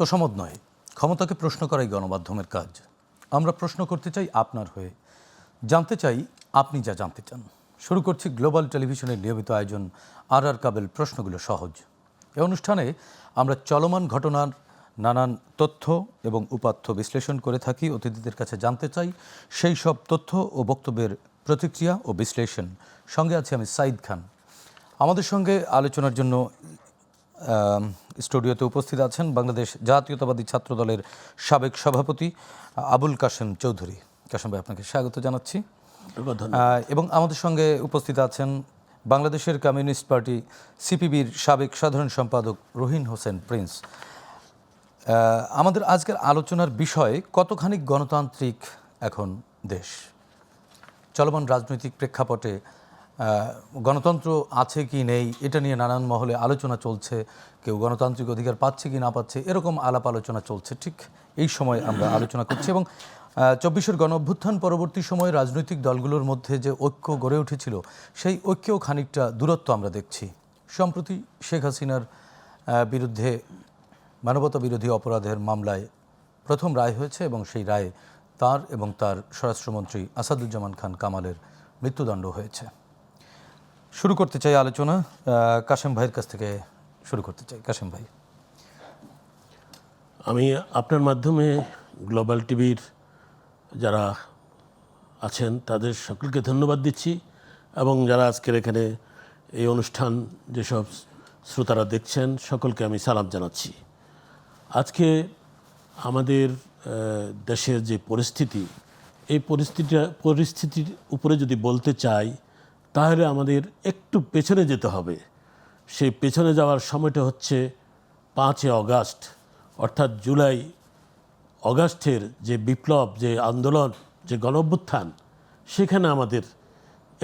তোষামোদ নয়, ক্ষমতাকে প্রশ্ন করাই গণমাধ্যমের কাজ। আমরা প্রশ্ন করতে চাই আপনার হয়ে, জানতে চাই আপনি যা জানতে চান। শুরু করছি গ্লোবাল টেলিভিশনের নিয়মিত আয়োজন আর কাবেল প্রশ্নগুলো সহজ। এ অনুষ্ঠানে আমরা চলমান ঘটনার নানান তথ্য এবং উপাত্ত বিশ্লেষণ করে থাকি। অতিথিদের কাছে জানতে চাই সেই সব তথ্য ও বক্তব্যের প্রতিক্রিয়া ও বিশ্লেষণ। সঙ্গে আছি আমি সাইদ খান। আমাদের সঙ্গে আলোচনার জন্য স্টুডিওতে উপস্থিত আছেন বাংলাদেশ জাতীয়তাবাদী ছাত্র দলের সাবেক সভাপতি আবুল কাশেম চৌধুরী। কাশেম ভাই, আপনাকে স্বাগত জানাচ্ছি। এবং আমাদের সঙ্গে উপস্থিত আছেন বাংলাদেশের কমিউনিস্ট পার্টি সিপিবির সাবেক সাধারণ সম্পাদক রহিন হোসেন প্রিন্স। আমাদের আজকের আলোচনার বিষয় কতখানি গণতান্ত্রিক এখন দেশ। চলমান রাজনৈতিক প্রেক্ষাপটে গণতন্ত্র আছে কি নেই এটা নিয়ে নানান মহলে আলোচনা চলছে। কেউ গণতান্ত্রিক অধিকার পাচ্ছে কি না পাচ্ছে, এরকম আলাপ আলোচনা চলছে। ঠিক এই সময় আমরা আলোচনা করছি এবং ২৪-এর গণ অভ্যুত্থান পরবর্তী সময়ে রাজনৈতিক দলগুলোর মধ্যে যে ঐক্য গড়ে উঠেছিল, সেই ঐক্যও খানিকটা দূরত্ব আমরা দেখছি। সম্প্রতি শেখ হাসিনার বিরুদ্ধে মানবতা বিরোধী অপরাধের মামলায় প্রথম রায় হয়েছে এবং সেই রায়ে তার এবং তার স্বরাষ্ট্রমন্ত্রী আসাদুজ্জামান খান কামালের মৃত্যুদণ্ড হয়েছে। শুরু করতে চাই আলোচনা, কাশেম ভাইয়ের কাছ থেকে শুরু করতে চাই। কাশেম ভাই, আমি আপনার মাধ্যমে গ্লোবাল টিভির যারা আছেন তাদের সকলকে ধন্যবাদ দিচ্ছি এবং যারা আজকের এখানে এই অনুষ্ঠান যেসব শ্রোতারা দেখছেন সকলকে আমি সালাম জানাচ্ছি। আজকে আমাদের দেশের যে পরিস্থিতি, এই পরিস্থিতির উপরে যদি বলতে চাই তাহলে আমাদের একটু পেছনে যেতে হবে। সেই পেছনে যাওয়ার সময়টা হচ্ছে 5 আগস্ট, অর্থাৎ জুলাই অগাস্টের যে বিপ্লব, যে আন্দোলন, যে গণঅভ্যুত্থান, সেখানে আমাদের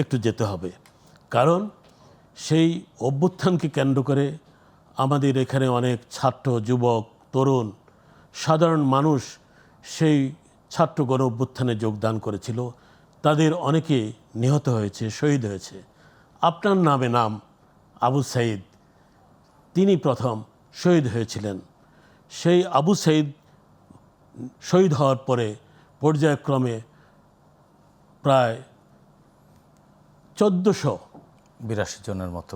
একটু যেতে হবে। কারণ সেই অভ্যুত্থানকে কেন্দ্র করে আমাদের এখানে অনেক ছাত্র, যুবক, তরুণ, সাধারণ মানুষ সেই ছাত্র গণ অভ্যুত্থানে যোগদান করেছিল। তাদের অনেকে নিহত হয়েছে, শহীদ হয়েছে। আপনার নাম আবু সাইদ, তিনি প্রথম শহীদ হয়েছিলেন। সেই আবু সাইদ শহীদ হওয়ার পরে পর্যায়ক্রমে প্রায় 1482 জনের মতো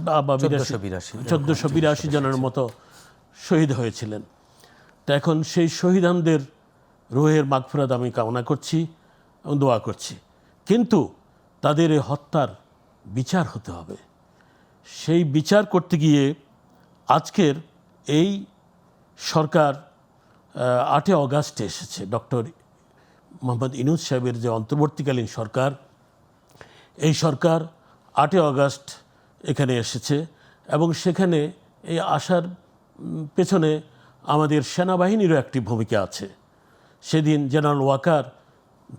1482 জনের মতো শহীদ হয়েছিলেন। তা এখন সেই শহীদানদের রুহের মাগফিরাত আমি কামনা করছি এবং দোয়া করছি। কিন্তু তাদের এই হত্যার বিচার হতে হবে। সেই বিচার করতে গিয়ে আজকের এই সরকার 8 আগস্টে এসেছে। ডক্টর মোহাম্মদ ইউনূস সাহেবের যে অন্তর্বর্তীকালীন সরকার, এই সরকার 8 আগস্ট এখানে এসেছে এবং সেখানে এই আসার পেছনে আমাদের সেনাবাহিনীরও একটি ভূমিকা আছে। সেদিন জেনারেল ওয়াকার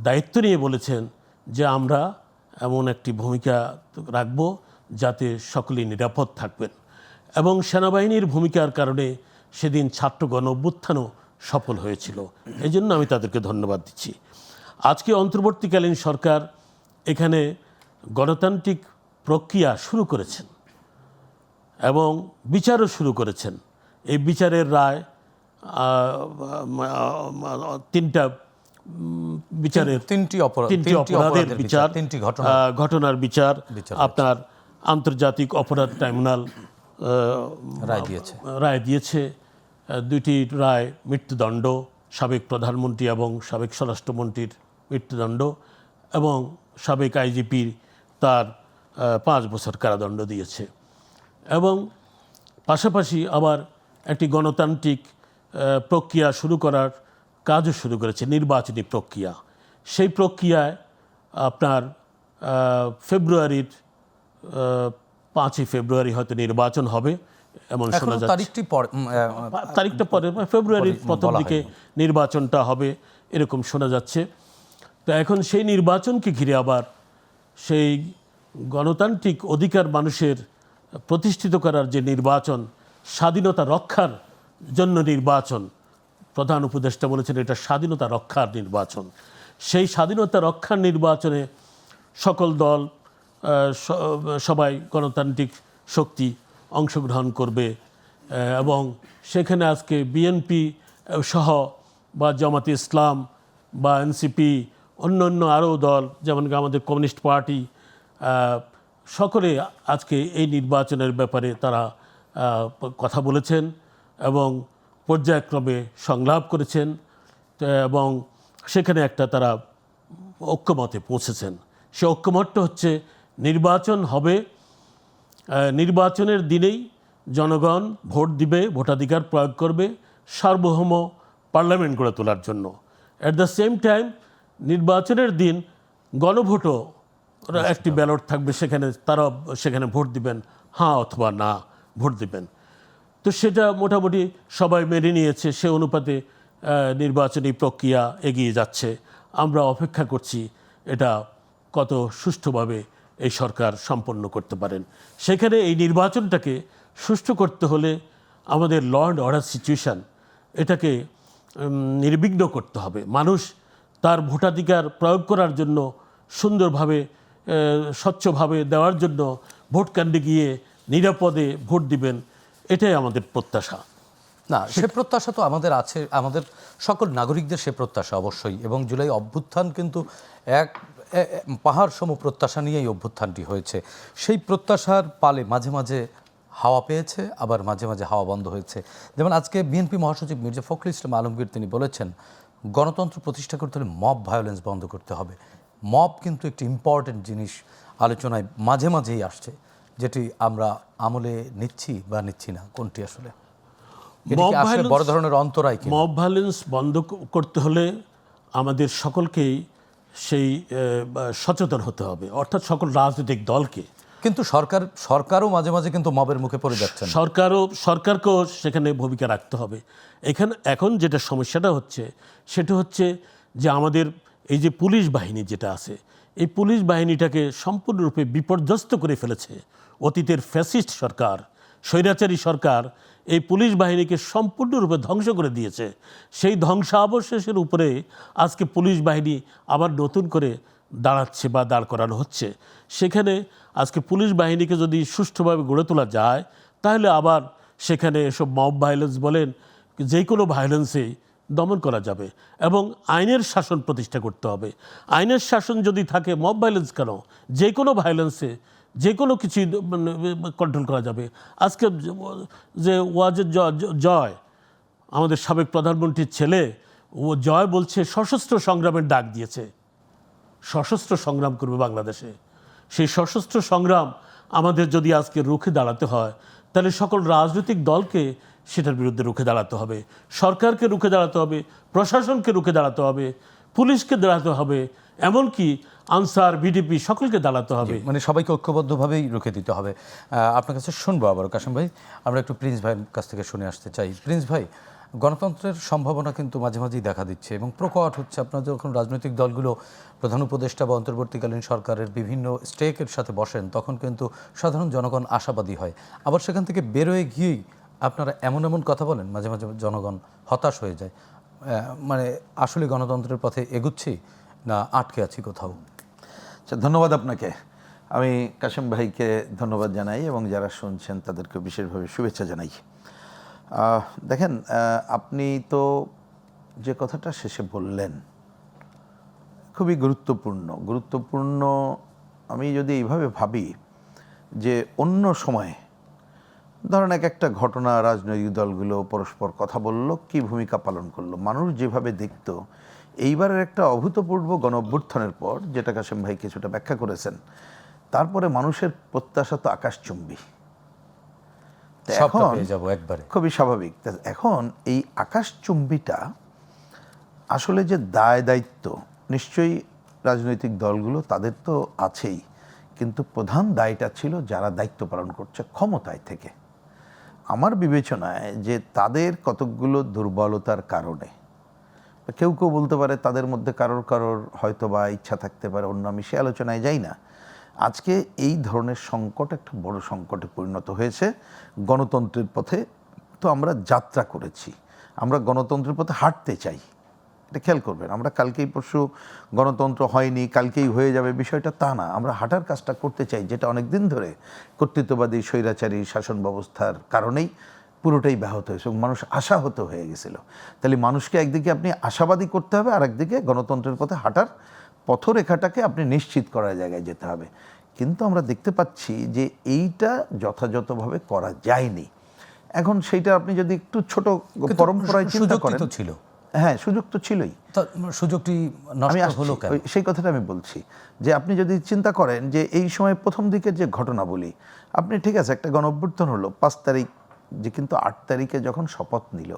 দায়িত্ব নিয়ে বলেছেন যে আমরা এমন একটি ভূমিকা রাখব যাতে সকলেই নিরাপদ থাকবেন, এবং সেনাবাহিনীর ভূমিকার কারণে সেদিন ছাত্র গণ অভ্যুত্থানও সফল হয়েছিল। এই জন্য আমি তাদেরকে ধন্যবাদ দিচ্ছি। আজকে অন্তর্বর্তীকালীন সরকার এখানে গণতান্ত্রিক প্রক্রিয়া শুরু করেছেন এবং বিচারও শুরু করেছেন। এই বিচারের রায় 3টা বিচারের 3টি অপরাধের বিচার, 3টি ঘটনার বিচার আপনার আন্তর্জাতিক অপরাধ ট্রাইব্যুনাল রায় দিয়েছে। 2টি রায় মৃত্যুদণ্ড, সাবেক প্রধানমন্ত্রী এবং সাবেক স্বরাষ্ট্রমন্ত্রীর মৃত্যুদণ্ড, এবং সাবেক আইজিপি তার 5 বছর কারাদণ্ড দিয়েছে। এবং পাশাপাশি আবার একটি গণতান্ত্রিক প্রক্রিয়া শুরু করার কাজও শুরু করেছে, নির্বাচনী প্রক্রিয়া। সেই প্রক্রিয়ায় আপনার ফেব্রুয়ারির 5 ফেব্রুয়ারি হয়তো নির্বাচন হবে এমন শোনা যাচ্ছে। তারিখটা পরে ফেব্রুয়ারির প্রথম দিকে নির্বাচনটা হবে এরকম শোনা যাচ্ছে। তো এখন সেই নির্বাচনকে ঘিরে আবার সেই গণতান্ত্রিক অধিকার মানুষের প্রতিষ্ঠিত করার যে নির্বাচন, স্বাধীনতা রক্ষার জন্য নির্বাচন, প্রধান উপদেষ্টা বলেছেন এটা স্বাধীনতা রক্ষার নির্বাচন। সেই স্বাধীনতা রক্ষার নির্বাচনে সকল দল, সবাই গণতান্ত্রিক শক্তি অংশগ্রহণ করবে এবং সেখানে আজকে বিএনপি সহ বা জামাতে ইসলাম বা এনসিপি অন্য অন্য আরও দল যেমন আমাদের কমিউনিস্ট পার্টি সকলে আজকে এই নির্বাচনের ব্যাপারে তারা কথা বলেছেন এবং পর্যায়ক্রমে সংলাপ করেছেন এবং সেখানে একটা তারা ঐক্যমতে পৌঁছেছেন। সে ঐক্যমতটা হচ্ছে নির্বাচন হবে, নির্বাচনের দিনেই জনগণ ভোট দিবে, ভোটাধিকার প্রয়োগ করবে সার্বভৌম পার্লামেন্ট গড়ে তোলার জন্য। অ্যাট দ্য সেম টাইম নির্বাচনের দিন গণভোটও একটি ব্যালট থাকবে, সেখানে তারা সেখানে ভোট দিবেন, হ্যাঁ অথবা না ভোট দিবেন। তো সেটা মোটামুটি সবাই মেনে নিয়েছে, সে অনুপাতে নির্বাচনী প্রক্রিয়া এগিয়ে যাচ্ছে। আমরা অপেক্ষা করছি এটা কত সুষ্ঠুভাবে এই সরকার সম্পন্ন করতে পারেন। সেখানে এই নির্বাচনটাকে সুষ্ঠু করতে হলে আমাদের ল অ্যান্ড অর্ডার সিচুয়েশান এটাকে নির্বিঘ্ন করতে হবে। মানুষ তার ভোটাধিকার প্রয়োগ করার জন্য সুন্দরভাবে স্বচ্ছভাবে দেওয়ার জন্য ভোট কেন্দ্রে গিয়ে নিরাপদে ভোট দিবেন, এটাই আমাদের প্রত্যাশা। না, সে প্রত্যাশা তো আমাদের আছে, আমাদের সকল নাগরিকদের সে প্রত্যাশা অবশ্যই। এবং জুলাই অভ্যুত্থান কিন্তু এক পাহাড় সম প্রত্যাশা নিয়েই অভ্যুত্থানটি হয়েছে। সেই প্রত্যাশার পালে মাঝে মাঝে হাওয়া পেয়েছে, আবার মাঝে মাঝে হাওয়া বন্ধ হয়েছে। যেমন আজকে বিএনপি মহাসচিব মির্জা ফখরুল ইসলাম আলমগীর তিনি বলেছেন, গণতন্ত্র প্রতিষ্ঠা করতে হলে মব ভায়োলেন্স বন্ধ করতে হবে। মব কিন্তু একটি ইম্পর্টেন্ট জিনিস আলোচনায় মাঝে মাঝেই আসছে, যেটি আমরা আমলে নিচ্ছি বা নিচ্ছি না, কোনটি আসলে বড় ধরনের অন্তরায়? মব ভায়োলেন্স বন্ধ করতে হলে আমাদের সকলকেই সেই সচেতন হতে হবে, অর্থাৎ সকল রাজনৈতিক দলকে। কিন্তু সরকারও মাঝে মাঝে কিন্তু মবের মুখে পড়ে যাচ্ছেন। সরকারকেও সেখানে ভূমিকা রাখতে হবে। এখন যেটা সমস্যাটা হচ্ছে সেটা হচ্ছে যে আমাদের এই যে পুলিশ বাহিনী যেটা আছে, এই পুলিশ বাহিনীটাকে সম্পূর্ণরূপে বিপর্যস্ত করে ফেলেছে অতীতের ফ্যাসিস্ট সরকার, স্বৈরাচারী সরকার। এই পুলিশ বাহিনীকে সম্পূর্ণরূপে ধ্বংস করে দিয়েছে। সেই ধ্বংসাবশেষের উপরে আজকে পুলিশ বাহিনী আবার নতুন করে দাঁড়াচ্ছে বা দাঁড় করানো হচ্ছে। সেখানে আজকে পুলিশ বাহিনীকে যদি সুষ্ঠুভাবে গড়ে তোলা যায়, তাহলে আবার সেখানে এসব মব ভায়োলেন্স বলেন, যে কোনো ভায়োলেন্সেই দমন করা যাবে এবং আইনের শাসন প্রতিষ্ঠা করতে হবে। আইনের শাসন যদি থাকে, মব ভায়োলেন্স কেন, যে কোনো ভায়োলেন্সে যে কোনো কিছু কন্ট্রোল করা যাবে। আজকে যে ওয়াজের জয়, আমাদের সাবেক প্রধানমন্ত্রীর ছেলে, ও জয় বলছে সশস্ত্র সংগ্রামের ডাক দিয়েছে, সশস্ত্র সংগ্রাম করবে বাংলাদেশে। সেই সশস্ত্র সংগ্রাম আমাদের যদি আজকে রুখে দাঁড়াতে হয়, তাহলে সকল রাজনৈতিক দলকে সেটার বিরুদ্ধে রুখে দাঁড়াতে হবে, সরকারকে রুখে দাঁড়াতে হবে, প্রশাসনকে রুখে দাঁড়াতে হবে, পুলিশকে দাঁড়াতে হবে, এমনকি আনসার বিডিপি সকলকে দাঁড়াতে হবে। মানে সবাইকে ঐক্যবদ্ধভাবেই রুখে দিতে হবে। আপনার কাছে শুনবো আবার কাশেম ভাই, আমরা একটু প্রিন্স ভাইয়ের কাছ থেকে শুনে আসতে চাই। প্রিন্স ভাই, গণতন্ত্রের সম্ভাবনা কিন্তু মাঝে মাঝেই দেখা দিচ্ছে এবং প্রকট হচ্ছে। আপনার যখন রাজনৈতিক দলগুলো প্রধান উপদেষ্টা বা অন্তর্বর্তীকালীন সরকারের বিভিন্ন স্টেকের সাথে বসেন, তখন কিন্তু সাধারণ জনগণ আশাবাদী হয়। আবার সেখান থেকে বেরোয় গিয়েই আপনারা এমন এমন কথা বলেন, মাঝে মাঝে জনগণ হতাশ হয়ে যায়। মানে আসলে গণতন্ত্রের পথে এগুচ্ছি না আটকে আছি কোথাও? আচ্ছা, ধন্যবাদ আপনাকে। আমি কাশেম ভাইকে ধন্যবাদ জানাই এবং যারা শুনছেন তাদেরকে বিশেষভাবে শুভেচ্ছা জানাই। দেখেন, আপনি তো যে কথাটা শেষে বললেন খুবই গুরুত্বপূর্ণ। আমি যদি এইভাবে ভাবি যে অন্য সময় ধরেন একটা ঘটনা, রাজনৈতিক দলগুলো পরস্পর কথা বলল, কি ভূমিকা পালন করলো, মানুষ যেভাবে দেখত, এইবারের একটা অভূতপূর্ব গণ অভ্যুত্থানের পর, যেটা কাশেম ভাই কিছুটা ব্যাখ্যা করেছেন, তারপরে মানুষের প্রত্যাশা তো আকাশচুম্বী। এখন খুবই স্বাভাবিক। এখন এই আকাশচুম্বীটা আসলে যে দায় দায়িত্ব, নিশ্চয়ই রাজনৈতিক দলগুলো তাদের তো আছেই, কিন্তু প্রধান দায়টা ছিল যারা দায়িত্ব পালন করছে ক্ষমতায় থেকে। আমার বিবেচনায় যে তাদের কতকগুলো দুর্বলতার কারণে, কেউ কেউ বলতে পারে তাদের মধ্যে কারোর হয়তো বা ইচ্ছা থাকতে পারে অন্য, আমি সে আলোচনায় যাই না। আজকে এই ধরনের সংকট একটা বড় সংকটে পরিণত হয়েছে। গণতন্ত্রের পথে তো আমরা যাত্রা করেছি, আমরা গণতন্ত্রের পথে হাঁটতে চাই, এটা খেয়াল করবেন। আমরা কালকেই পরশু গণতন্ত্র হয়নি, কালকেই হয়ে যাবে বিষয়টা তা না। আমরা হাঁটার কাজটা করতে চাই, যেটা অনেক দিন ধরে কর্তৃত্ববাদী স্বৈরাচারী শাসন ব্যবস্থার কারণেই পুরোটাই ব্যাহত হয়েছে এবং মানুষ আশাহত হয়ে গেছিল। তাহলে মানুষকে একদিকে আপনি আশাবাদী করতে হবে, আর একদিকে গণতন্ত্রের পথে হাঁটার পথরেখাটাকে আপনি নিশ্চিত করার জায়গায় যেতে হবে। কিন্তু আমরা দেখতে পাচ্ছি যে এইটা যথাযথভাবে করা যায়নি। এখন সেইটা আপনি যদি একটু ছোট পরম্পরায় চিন্তা সুযোগ করেন, তো ছিল, হ্যাঁ সুযোগ তো ছিলই। তা সুযোগটি আমি নষ্ট আসছি, হলো কেন? সেই কথাটা আমি বলছি যে আপনি যদি চিন্তা করেন যে এই সময় প্রথম দিকের যে ঘটনা বলি, আপনি ঠিক আছে একটা গণঅভ্যুত্থান হলো 5 তারিখ, যে কিন্তু 8 তারিখে যখন শপথ নিল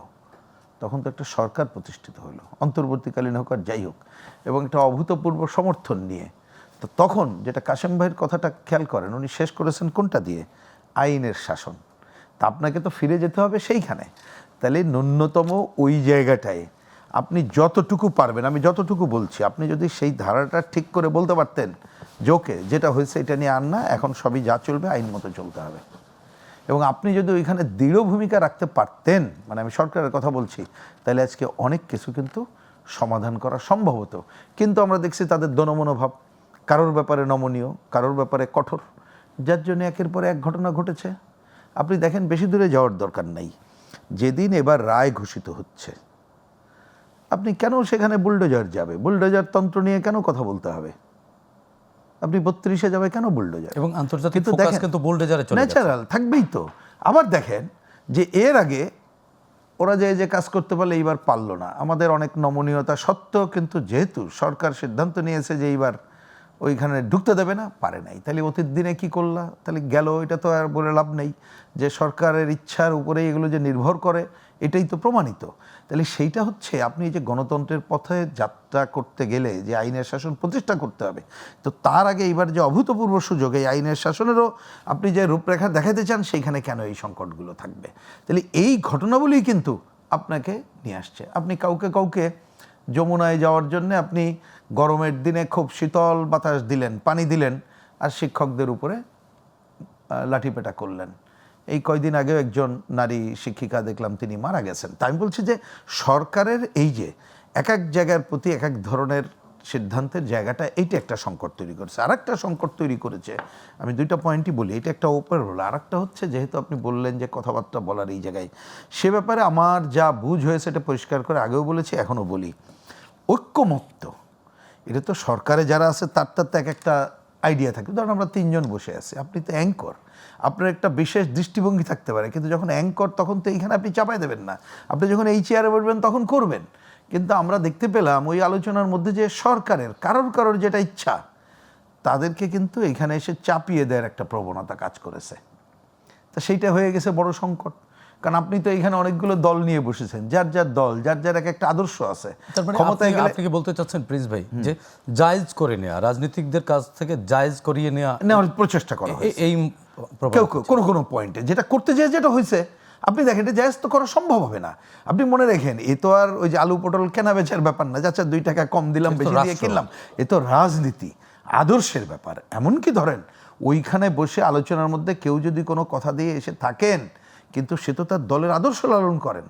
তখন তো একটা সরকার প্রতিষ্ঠিত হলো, অন্তর্বর্তীকালীন হোক আর যাই হোক, এবং একটা অভূতপূর্ব সমর্থন নিয়ে। তো তখন যেটা কাশেম ভাইয়ের কথাটা খেয়াল করেন, উনি শেষ করেছেন কোনটা দিয়ে? আইনের শাসন। তা আপনাকে তো ফিরে যেতে হবে সেইখানে। তাহলে ন্যূনতম ওই জায়গাটায় আপনি যতটুকু পারবেন, আমি যতটুকু বলছি, আপনি যদি সেই ধারাটা ঠিক করে বলতে পারতেন যে ওকে যেটা হয়েছে এটা নিয়ে আর না, এখন সবই যা চলবে আইন মতো চলতে হবে, এবং আপনি যদি ওইখানে দৃঢ় ভূমিকা রাখতে পারতেন, মানে আমি সরকারের কথা বলছি, তাহলে আজকে অনেক কিছু কিন্তু সমাধান করা সম্ভব হতো। কিন্তু আমরা দেখছি তাদের দনমনোভাব, কারোর ব্যাপারে নমনীয়, কারোর ব্যাপারে কঠোর, যার জন্য একের পর এক ঘটনা ঘটেছে। আপনি দেখেন, বেশি দূরে যাওয়ার দরকার নাই, যেদিন এবার রায় ঘোষিত হচ্ছে, আপনি কেন সেখানে বুলডোজার যাবে? বুলডোজার তন্ত্র নিয়ে কেন কথা বলতে হবে? আপনি 32-এ যাবে কেন বুলডোজার? এবং আন্তর্জাতিক কিন্তু ফোকাস দেখেন, কিন্তু বুলডোজারে চলে গেছে। ন্যাচারাল থাকবেই তো। আবার দেখেন যে এর আগে ওরা যে কাজ করতে পারলে এইবার পারলো না, আমাদের অনেক নমনীয়তা সত্ত্বেও, কিন্তু যেহেতু সরকার সিদ্ধান্ত নিয়েছে যে এইবার ওইখানে ঢুকতে দেবে না, পারে নাই। তাহলে অতীত দিনে কি করলা? তাহলে গেল, এটা তো আর বলে লাভ নেই যে সরকারের ইচ্ছার উপরে এগুলো যে নির্ভর করে, এটাই তো প্রমাণিত। তাহলে সেইটা হচ্ছে, আপনি যে গণতন্ত্রের পথে যাত্রা করতে গেলে যে আইনের শাসন প্রতিষ্ঠা করতে হবে, তো তার আগে এইবার যে অভূতপূর্ব সুযোগ, এই আইনের শাসনেরও আপনি যে রূপরেখা দেখাতে চান, সেইখানে কেন এই সংকটগুলো থাকবে? তাহলে এই ঘটনাবলী কিন্তু আপনাকে নিয়ে আসছে। আপনি কাউকে যমুনায় যাওয়ার জন্য আপনি গরমের দিনে খুব শীতল বাতাস দিলেন, পানি দিলেন, আর শিক্ষকদের উপরে লাঠিপেটা করলেন। এই কয়দিন আগেও একজন নারী শিক্ষিকা দেখলাম, তিনি মারা গেছেন। তাই আমি বলছি যে সরকারের এই যে এক এক জায়গার প্রতি এক এক ধরনের সিদ্ধান্তের জায়গাটা, এইটা একটা সংকট তৈরি করেছে। আর একটা সংকট তৈরি করেছে, আমি দুইটা পয়েন্টই বলি, এটা একটা ওপেন হলো। আর একটা হচ্ছে, যেহেতু আপনি বললেন যে কথাবার্তা বলার এই জায়গায়, সে ব্যাপারে আমার যা বুঝ হয়েছে এটা পরিষ্কার করে আগেও বলেছি, এখনও বলি, ঐক্যমত্য, এটা তো সরকারে যারা আছে তার তো এক একটা আইডিয়া থাকে। ধরুন আমরা 3 জন বসে আছি, আপনি তো অ্যাঙ্কর, আপনার একটা বিশেষ দৃষ্টিভঙ্গি থাকতে পারে, কিন্তু যখন অ্যাঙ্কর তখন তো এইখানে আপনি চাপাই দেবেন না, আপনি যখন এই চেয়ারে বসবেন তখন করবেন। কিন্তু আমরা দেখতে পেলাম ওই আলোচনার মধ্যে যে সরকারের কারোর যেটা ইচ্ছা, তাদেরকে কিন্তু এখানে এসে চাপিয়ে দেওয়ার একটা প্রবণতা কাজ করেছে। তা সেইটা হয়ে গেছে বড় সংকট। কারণ আপনি তো এখানে অনেকগুলো দল নিয়ে বসেছেন, যার দল, যার এক একটা আদর্শ আছে। তার মানে ক্ষমতায় গেলে আপনি কি বলতে চাচ্ছেন প্রিন্স ভাই, যে জায়েজ করে নেওয়া, রাজনীতিকদের কাছ থেকে জায়েজ করিয়ে নেওয়ার প্রচেষ্টা করা হয়েছে এই কেউ কোনো পয়েন্টে, যেটা করতে যেয়ে যেটা হয়েছে, আপনি দেখেন এটা জায়েজ তো করা সম্ভব হবে না। আপনি মনে রাখেন, এ তো আর ওই যে আলু পটল কেনা বেচার ব্যাপার না, যাচ্ছে 2 টাকা কম দিলাম, বেশি দিয়ে কিনলাম। এ তো রাজনীতি, আদর্শের ব্যাপার। এমনকি ধরেন ওইখানে বসে আলোচনার মধ্যে কেউ যদি কোনো কথা দিয়ে এসে থাকেন, কিন্তু সে তো তার দলের আদর্শ লালন করেন,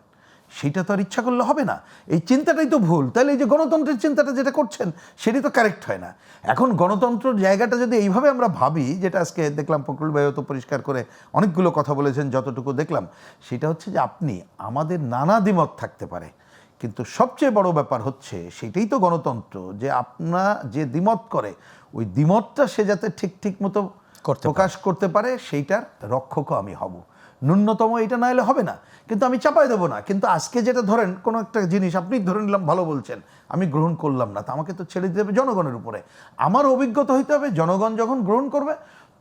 সেটা তো আর ইচ্ছা করলে হবে না। এই চিন্তাটাই তো ভুল। তাহলে এই যে গণতন্ত্রের চিন্তাটা যেটা করছেন, সেটি তো কারেক্ট হয় না। এখন গণতন্ত্রের জায়গাটা যদি এইভাবে আমরা ভাবি, যেটা আজকে দেখলাম ফখরুল ভাইও তো পরিষ্কার করে অনেকগুলো কথা বলেছেন, যতটুকু দেখলাম, সেটা হচ্ছে যে আপনি, আমাদের নানা দ্বিমত থাকতে পারে, কিন্তু সবচেয়ে বড় ব্যাপার হচ্ছে সেটাই তো গণতন্ত্র, যে আপনার যে দ্বিমত করে, ওই দ্বিমতটা সে যাতে ঠিক মতো প্রকাশ করতে পারে, সেইটার রক্ষকও আমি হব। ন্যূনতম এটা না হলে হবে না, কিন্তু আমি চাপাই দেবো না। কিন্তু আজকে যেটা ধরেন কোনো একটা জিনিস আপনি ধরে নিলাম, ভালো বলছেন, আমি গ্রহণ করলাম না, তা আমাকে তো ছেড়ে দিতে হবে জনগণের উপরে। আমার অভিজ্ঞতা হইতে হবে, জনগণ যখন গ্রহণ করবে,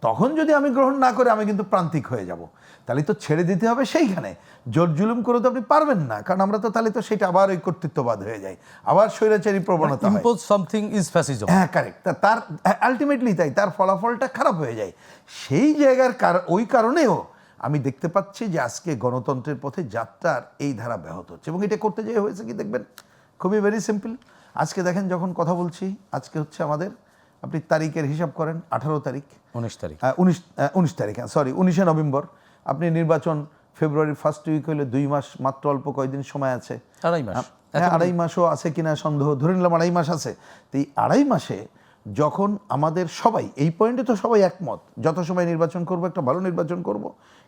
তখন যদি আমি গ্রহণ না করে আমি কিন্তু প্রান্তিক হয়ে যাব। তাহলে তো ছেড়ে দিতে হবে সেইখানে, জোর জুলুম করে তো আপনি পারবেন না, কারণ আমরা তো তাহলে তো সেটা আবার ওই কর্তৃত্ববাদ হয়ে যায়, আবার স্বৈরাচারী প্রবণতা হয়। Impose something is fascism. হ্যাঁ, কারেক্ট। তার আলটিমেটলি তাই, তার ফলাফলটা খারাপ হয়ে যায়। সেই জায়গার ওই কারণেও আমি দেখতে পাচ্ছি যে আজকে গণতন্ত্রের পথে যাত্রার এই ধারা ব্যাহত হচ্ছে। এবং এটা করতে যেয়ে হয়েছে কি দেখবেন, খুবই ভেরি সিম্পল। আজকে দেখেন যখন কথা বলছি, আজকে হচ্ছে আমাদের, আপনি তারিখের হিসাব করেন, 18 তারিখ, 19 তারিখ, 19 তারিখ, সরি 19শে নভেম্বর। আপনি নির্বাচন ফেব্রুয়ারির ফার্স্ট উইক হলে 2 মাস মাত্র, অল্প কয়েকদিন সময় আছে। 2.5 মাস। হ্যাঁ, 2.5 মাসও আছে কিনা সন্দেহ, ধরে নিলাম 2.5 মাস আছে। তো এই 2.5 মাসে যখন আমাদের সবাই, এই পয়েন্টে তো সবাই একমত, যত সময় নির্বাচন করব একটা ভালো নির্বাচন করব,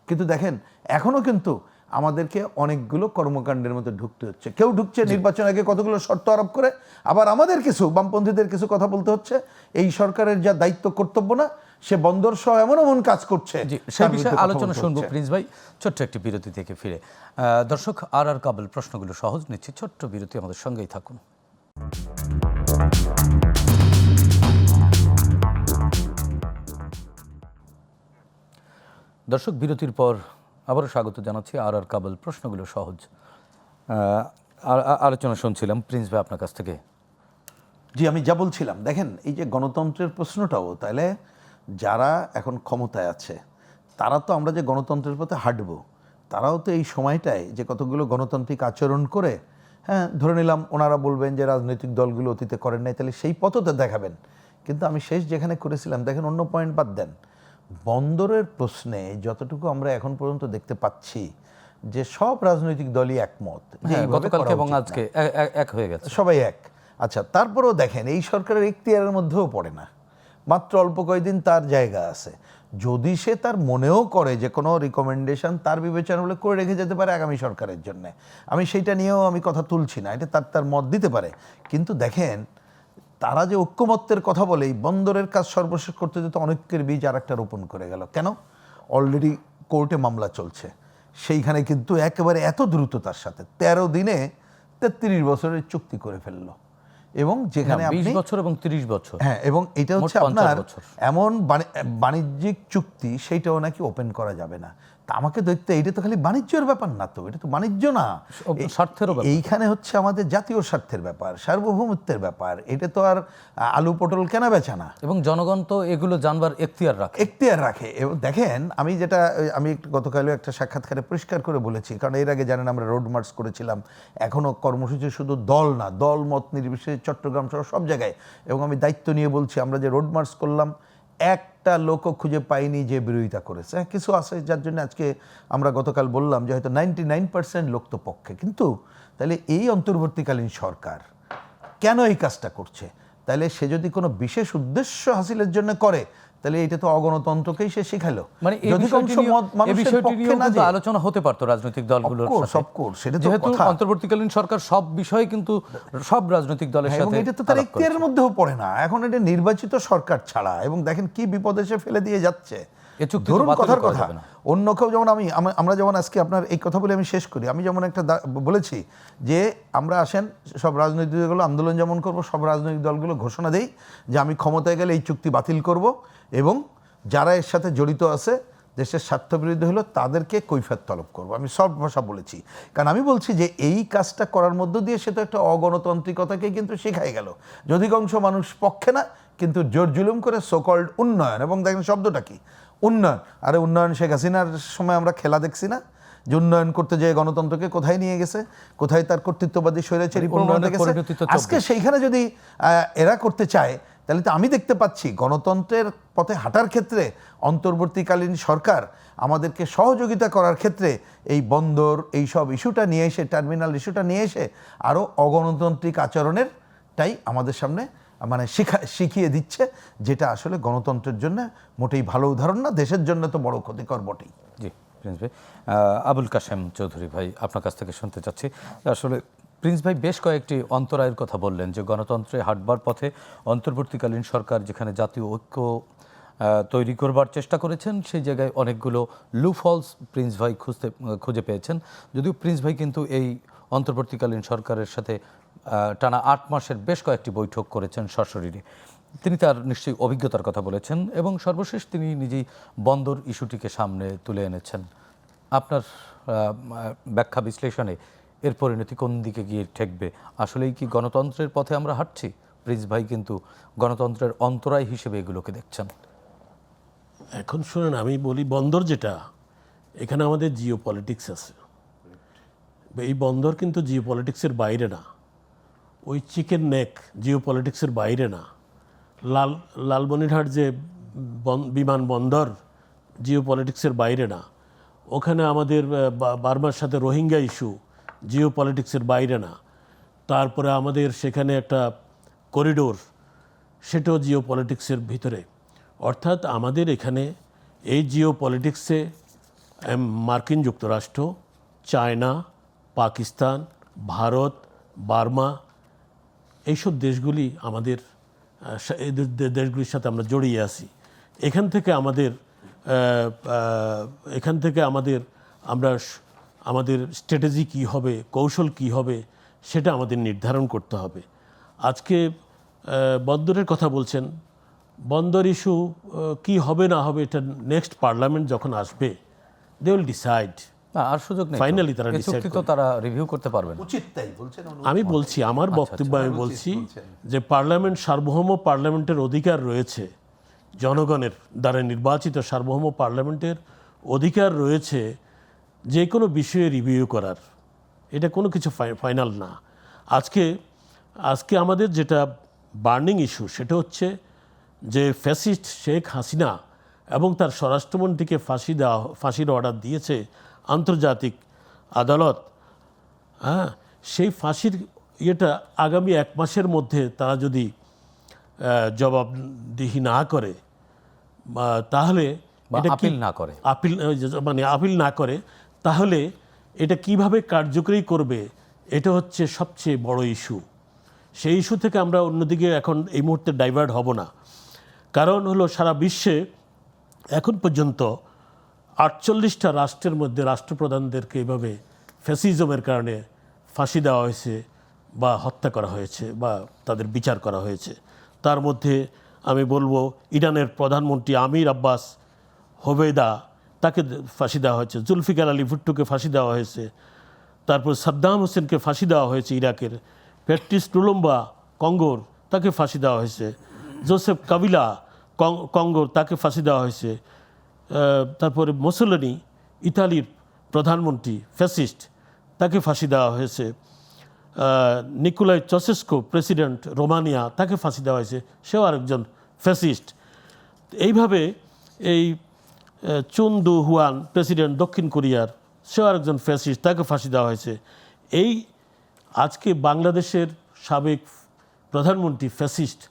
কিন্তু দেখেন এখনও কিন্তু আমাদেরকে অনেকগুলো কর্মকাণ্ডের মধ্যে ঢুকতে হচ্ছে। কেউ ঢুকছে নির্বাচন আগে কতগুলো শর্ত আরোপ করে, আবার আমাদের কিছু বামপন্থীদের কিছু কথা বলতে হচ্ছে এই সরকারের যা দায়িত্ব কর্তব্য না, সে বন্দর সহ এমন এমন কাজ করছে। জি, সেই বিষয়ে আলোচনা শুনবো প্রিন্স ভাই ছোট্ট একটি বিরতি থেকে ফিরে। দর্শক, আর কাবল প্রশ্নগুলো সহজ নিচ্ছি, ছোট্ট বিরতি, আমাদের সঙ্গেই থাকুন। দর্শক, বিরতির পর আবারও স্বাগত জানাচ্ছি। আর কাবল প্রশ্নগুলো সহজ আলোচনা শুনছিলাম প্রিন্স ভাই আপনার কাছ থেকে। জি, আমি যা বলছিলাম, দেখেন এই যে গণতন্ত্রের প্রশ্নটাও, তাহলে যারা এখন ক্ষমতায় আছে তারা তো আমরা যে গণতন্ত্রের পথে হাঁটবো, তারাও তো এই সময়টায় যে কতগুলো গণতান্ত্রিক আচরণ করে, হ্যাঁ ধরে নিলাম ওনারা বলবেন যে রাজনৈতিক দলগুলো অতীতে করেন নাই, তাহলে সেই পথও দেখাবেন। কিন্তু আমি শেষ যেখানে করেছিলাম, দেখেন অন্য পয়েন্ট বাদ দেন, বন্দরের প্রশ্নে যতটুকু আমরা এখন পর্যন্ত দেখতে পাচ্ছি যে সব রাজনৈতিক দলই একমত যে এইভাবে গতকালকে করা এবং উচিত না। আজকে এক হয়ে গেছে, সবাই এক। আচ্ছা, তারপরেও দেখেন এই সরকারের এখতিয়ারের মধ্যেও পড়ে না, মাত্র অল্প কয়েকদিন তার জায়গা আছে। যদি সে তার মনেও করে যে কোনো রিকমেন্ডেশন তার বিবেচনা হলে করে রেখে যেতে পারে আগামী সরকারের জন্য, আমি সেইটা নিয়েও আমি কথা তুলছি না, এটা তার মত দিতে পারে। কিন্তু দেখেন তারা যে ঐক্যমত্যের কথা বলে এই বন্দরের কাজ সর্বশেষ করতে যেতে অনেকের বীজ আর একটা রোপণ করে গেল। কেন? অলরেডি কোর্টে মামলা চলছে, সেইখানে কিন্তু একেবারে এত দ্রুততার সাথে 13 দিনে 33 বছরের চুক্তি করে ফেললো। এবং যেখানে 20 বছর এবং 30 বছর, হ্যাঁ, এবং এটা হচ্ছে 50 আপনার বছর। এমন বাণিজ্যিক চুক্তি, সেইটাও নাকি ওপেন করা যাবে না। তা আমাকে দেখতে এটা তো খালি বাণিজ্যের ব্যাপার না, তো এটা তো বাণিজ্য না, স্বার্থেরও ব্যাপার। এইখানে হচ্ছে আমাদের জাতীয় স্বার্থের ব্যাপার, সার্বভৌমত্বের ব্যাপার। এটা তো আর আলু পটল কেনা বেচা না। এবং জনগণ তো এগুলো জানবার এখতিয়ার রাখে। এবং দেখেন আমি যেটা আমি গতকালও একটা সাক্ষাৎকারে পরিষ্কার করে বলেছি, কারণ এর আগে জানেন আমরা রোড মার্চ করেছিলাম, এখনও কর্মসূচি শুধু দল না, দল মত নির্বিশেষে চট্টগ্রাম সহ সব জায়গায়। এবং আমি দায়িত্ব নিয়ে বলছি, আমরা যে রোড মার্চ করলাম একটা লোকও খুঁজে পাইনি যে বিরোধিতা করেছে। হ্যাঁ, কিছু আছে যার জন্য আজকে আমরা গতকাল বললাম যে হয়তো 99% লোক তো পক্ষে। কিন্তু তাহলে এই অন্তর্বর্তীকালীন সরকার কেন এই কাজটা করছে? তাহলে সে যদি কোনো বিশেষ উদ্দেশ্য হাসিলের জন্য করে, তাহলে এটা তো অগণতন্ত্রকেই সে শিখালো। মানে এই বিষয়টি নিয়েও কিন্তু আলোচনা হতে পারতো রাজনৈতিক দলগুলোর সাথে, যেহেতু অন্তর্বর্তীকালীন সরকার সব বিষয়ে কিন্তু সব রাজনৈতিক দলের সাথে, এবং এটা তো তার এখতিয়ারের মধ্যেও পড়ে না। এখন এটা নির্বাচিত সরকার ছাড়া, এবং দেখেন কি বিপদে সে ফেলে দিয়ে যাচ্ছে। ধরুন কথার কথা, অন্য কেউ যেমন আমরা যেমন আজকে আপনার এই কথা বলে আমি শেষ করি, আমি যেমন একটা বলেছি যে আমরা আসেন সব রাজনৈতিক দলগুলো আন্দোলন যেমন করব, সব রাজনৈতিক দলগুলো ঘোষণা দেই যে আমি ক্ষমতায় গেলে এই চুক্তি বাতিল করব, এবং যারা এর সাথে জড়িত আছে দেশের স্বার্থবিরোধী হলো তাদেরকে কৈফিয়ত তলব করব। আমি সব ভাষা বলেছি, কারণ আমি বলছি যে এই কাজটা করার মধ্য দিয়ে সে তো একটা অগণতান্ত্রিকতাকে কিন্তু শেখাই গেল। অধিকাংশ মানুষ পক্ষে না, কিন্তু জোর জুলুম করে সোকল্ড উন্নয়ন, এবং দেখেন শব্দটা কি উন্নয়ন। আরে উন্নয়ন শেখ হাসিনার সময় আমরা খেলা দেখছি না, যে উন্নয়ন করতে যেয়ে গণতন্ত্রকে কোথায় নিয়ে গেছে, কোথায় তার কর্তৃত্ববাদী স্বৈরাচারী প্রবণতা গেছে। আজকে সেইখানে যদি এরা করতে চায়, তাহলে তো আমি দেখতে পাচ্ছি গণতন্ত্রের পথে হাঁটার ক্ষেত্রে অন্তর্বর্তীকালীন সরকার আমাদেরকে সহযোগিতা করার ক্ষেত্রে এই বন্দর এই সব ইস্যুটা নিয়ে এসে, টার্মিনাল ইস্যুটা নিয়ে এসে আরও অগণতান্ত্রিক আচরণেরটাই আমাদের সামনে মানে শিখিয়ে দিচ্ছে, যেটা আসলে গণতন্ত্রের জন্য মোটেই ভালো উদাহরণ না, দেশের জন্য তো বড় ক্ষতিকর বটেই। জি প্রিন্স ভাই, আবুল কাশেম চৌধুরী ভাই আপনার কাছ থেকে শুনতে চাচ্ছি, আসলে প্রিন্স ভাই বেশ কয়েকটি অন্তরায়ের কথা বললেন যে গণতন্ত্রে হাঁটবার পথে অন্তর্বর্তীকালীন সরকার যেখানে জাতীয় ঐক্য তৈরি করবার চেষ্টা করেছেন, সেই জায়গায় অনেকগুলো লুফলস প্রিন্স ভাই খুঁজে পেয়েছেন। যদিও প্রিন্স ভাই কিন্তু এই অন্তর্বর্তীকালীন সরকারের সাথে টানা 8 মাসের বেশ কয়েকটি বৈঠক করেছেন সশরীরে। তিনি তার নিশ্চয়ই অভিজ্ঞতার কথা বলেছেন, এবং সর্বশেষ তিনি নিজেই বন্দর ইস্যুটিকে সামনে তুলে এনেছেন। আপনার ব্যাখ্যা বিশ্লেষণে এর পরিণতি কোন দিকে গিয়ে ঠেকবে? আসলেই কি গণতন্ত্রের পথে আমরা হাঁটছি? প্রিন্স ভাই কিন্তু গণতন্ত্রের অন্তরায় হিসেবে এগুলোকে দেখছেন। এখন শুনেন, আমি বলি বন্দর যেটা, এখানে আমাদের জিও পলিটিক্স আছে। এই বন্দর কিন্তু জিও পলিটিক্সের বাইরে না, ওই চিকেন নেক জিও পলিটিক্সের বাইরে না। লালমনিরহাট যে বিমান বন্দর জিও পলিটিক্সের বাইরে না। ওখানে আমাদের বার্মার সাথে রোহিঙ্গা ইস্যু জিও পলিটিক্সের বাইরে না। তারপরে আমাদের সেখানে একটা করিডোর, সেটাও জিও পলিটিক্সের ভিতরে। অর্থাৎ আমাদের এখানে এই জিও পলিটিক্সে মার্কিন যুক্তরাষ্ট্র, চায়না, পাকিস্তান, ভারত, বার্মা, এইসব দেশগুলি আমাদের এই দেশগুলির সাথে আমরা জড়িয়ে আছি। এখান থেকে আমাদের স্ট্র্যাটেজি কী হবে, কৌশল কী হবে, সেটা আমাদের নির্ধারণ করতে হবে। আজকে বন্দরের কথা বলছেন, বন্দর ইস্যু কী হবে না হবে এটা নেক্সট পার্লামেন্ট যখন আসবে, দে উইল ডিসাইড। না, আর সুযোগ নেই। Finally তারা এই চুক্তি তো তারা রিভিউ করতে পারবে না। উচিত তাই বলছেন? আমি বলছি, আমার বক্তব্য আমি বলছি যে পার্লামেন্ট, সার্বভৌম পার্লামেন্টের অধিকার রয়েছে, জনগণের দ্বারা নির্বাচিত সার্বভৌম পার্লামেন্টের অধিকার রয়েছে যে কোনো বিষয়ে রিভিউ করার। এটা কোনো কিছু ফাইনাল না। আজকে আমাদের যেটা বার্নিং ইস্যু সেটা হচ্ছে যে ফ্যাসিস্ট শেখ হাসিনা এবং তার স্বরাষ্ট্রমন্ত্রীকে ফাঁসির অর্ডার দিয়েছে আন্তর্জাতিক আদালত। হ্যাঁ, সেই ফাঁসির ইয়েটা আগামী 1 মাসের মধ্যে তারা যদি জবাবদিহি না করে, তাহলে বা এটা আপিল না করে, আপিল না করে, তাহলে এটা কিভাবে কার্যকরী করবে, এটা হচ্ছে সবচেয়ে বড় ইস্যু। সেই ইস্যু থেকে আমরা অন্যদিকে এখন এই মুহূর্তে ডাইভার্ট হব না। কারণ হলো সারা বিশ্বে এখন পর্যন্ত 48টা রাষ্ট্রের মধ্যে রাষ্ট্রপ্রধানদেরকে এভাবে ফ্যাসিজমের কারণে ফাঁসি দেওয়া হয়েছে বা হত্যা করা হয়েছে বা তাদের বিচার করা হয়েছে। তার মধ্যে আমি বলবো ইরানের প্রধানমন্ত্রী আমির আব্বাস হোবেদা, তাকে ফাঁসি দেওয়া হয়েছে। জুলফিকার আলী ভুট্টোকে ফাঁসি দেওয়া হয়েছে। তারপর সাদ্দাম হোসেনকে ফাঁসি দেওয়া হয়েছে ইরাকের। প্যাট্রিস লুলুম্বা কঙ্গোর, তাকে ফাঁসি দেওয়া হয়েছে। জোসেফ কাবিলা কঙ্গোর, তাকে ফাঁসি দেওয়া হয়েছে। তারপরে মুসোলিনি ইতালির প্রধানমন্ত্রী ফ্যাসিস্ট, তাকে ফাঁসি দেওয়া হয়েছে। নিকোলাই চসেস্কো প্রেসিডেন্ট রোমানিয়া, তাকে ফাঁসি দেওয়া হয়েছে, সেও আরেকজন ফ্যাসিস্ট। এইভাবে এই চুন দু হুয়ান প্রেসিডেন্ট দক্ষিণ কোরিয়ার, সেও আরেকজন ফ্যাসিস্ট, তাকে ফাঁসি দেওয়া হয়েছে। এই আজকে বাংলাদেশের সাবেক প্রধানমন্ত্রী ফ্যাসিস্ট,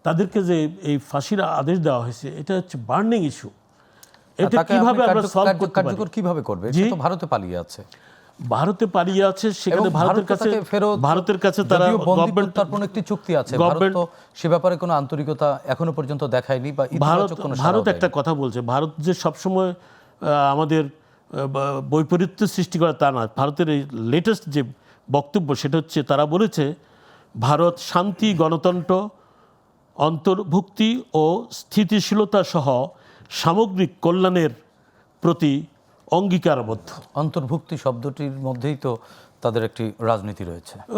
তাদেরকে যে এই ফাঁসির আদেশ দেওয়া হয়েছে, এটা হচ্ছে বার্নিং ইস্যু। এটা তাকে কিভাবে আপনি আমরা সলভ করতে পারি? কার্যকর কিভাবে করবে? সে তো ভারতে পালিয়ে আছে। ভারতে পালিয়ে আছে, সেখানে এবং ভারতের কাছে তারা গভর্নমেন্ট, তার কোনো একটি চুক্তি আছে, ভারত তো সে ব্যাপারে কোনো আন্তরিকতা এখনো পর্যন্ত দেখায়নি বা ইতিবাচক কোনো সাড়াও ভারত দেয়নি। একটা কথা বলছে, ভারত যে সবসময় আমাদের বৈপরীত্য সৃষ্টি করে তা না। ভারতের এই লেটেস্ট যে বক্তব্য সেটা হচ্ছে, তারা বলেছে ভারত শান্তি, গণতন্ত্র, অন্তর্ভুক্তি ও স্থিতিশীলতা সহ সামগ্রিক কল্যাণের প্রতি অঙ্গীকারবদ্ধ। অন্তর্ভুক্তি শব্দটির মধ্যেই তো তাদের একটি রাজনীতি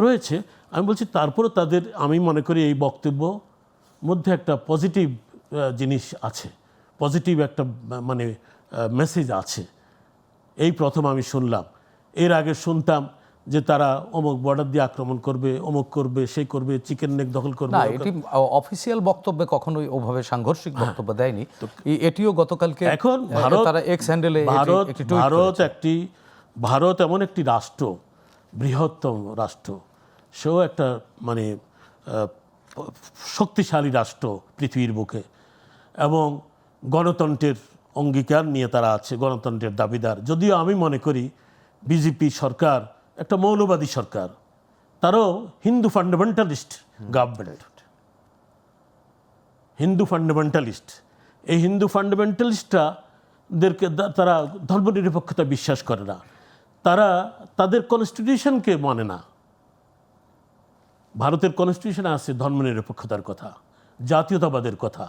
রয়েছে। আমি বলছি তারপরে তাদের, আমি মনে করি এই বক্তব্য মধ্যে একটা পজিটিভ জিনিস আছে, পজিটিভ একটা মানে মেসেজ আছে। এই প্রথম আমি শুনলাম। এর আগে শুনতাম যে তারা অমুক বর্ডার দিয়ে আক্রমণ করবে, অমুক করবে, সেই করবে, চিকেন নেক দখল করবে। না, এটি অফিসিয়াল বক্তব্যে কখনোই ওভাবে সাংঘর্ষিক বক্তব্য দেয়নি। এটিও গতকালকে এখন তারা এক্স হ্যান্ডেলে ভারত এমন একটি রাষ্ট্র, বৃহত্তম রাষ্ট্র, সেও একটা মানে শক্তিশালী রাষ্ট্র পৃথিবীর বুকে, এবং গণতন্ত্রের অঙ্গীকার নিয়ে তারা আছে, গণতন্ত্রের দাবিদার। যদিও আমি মনে করি বিজেপি সরকার একটা মৌলবাদী সরকার, তারাও Hindu fundamentalist government, Hindu fundamentalist. এই হিন্দু ফান্ডামেন্টালিস্টদেরকে তারা ধর্মনিরপেক্ষতা বিশ্বাস করে না, তারা তাদের কনস্টিটিউশনকে মানে না। ভারতের কনস্টিটিউশনে আছে ধর্মনিরপেক্ষতার কথা, জাতীয়তাবাদের কথা,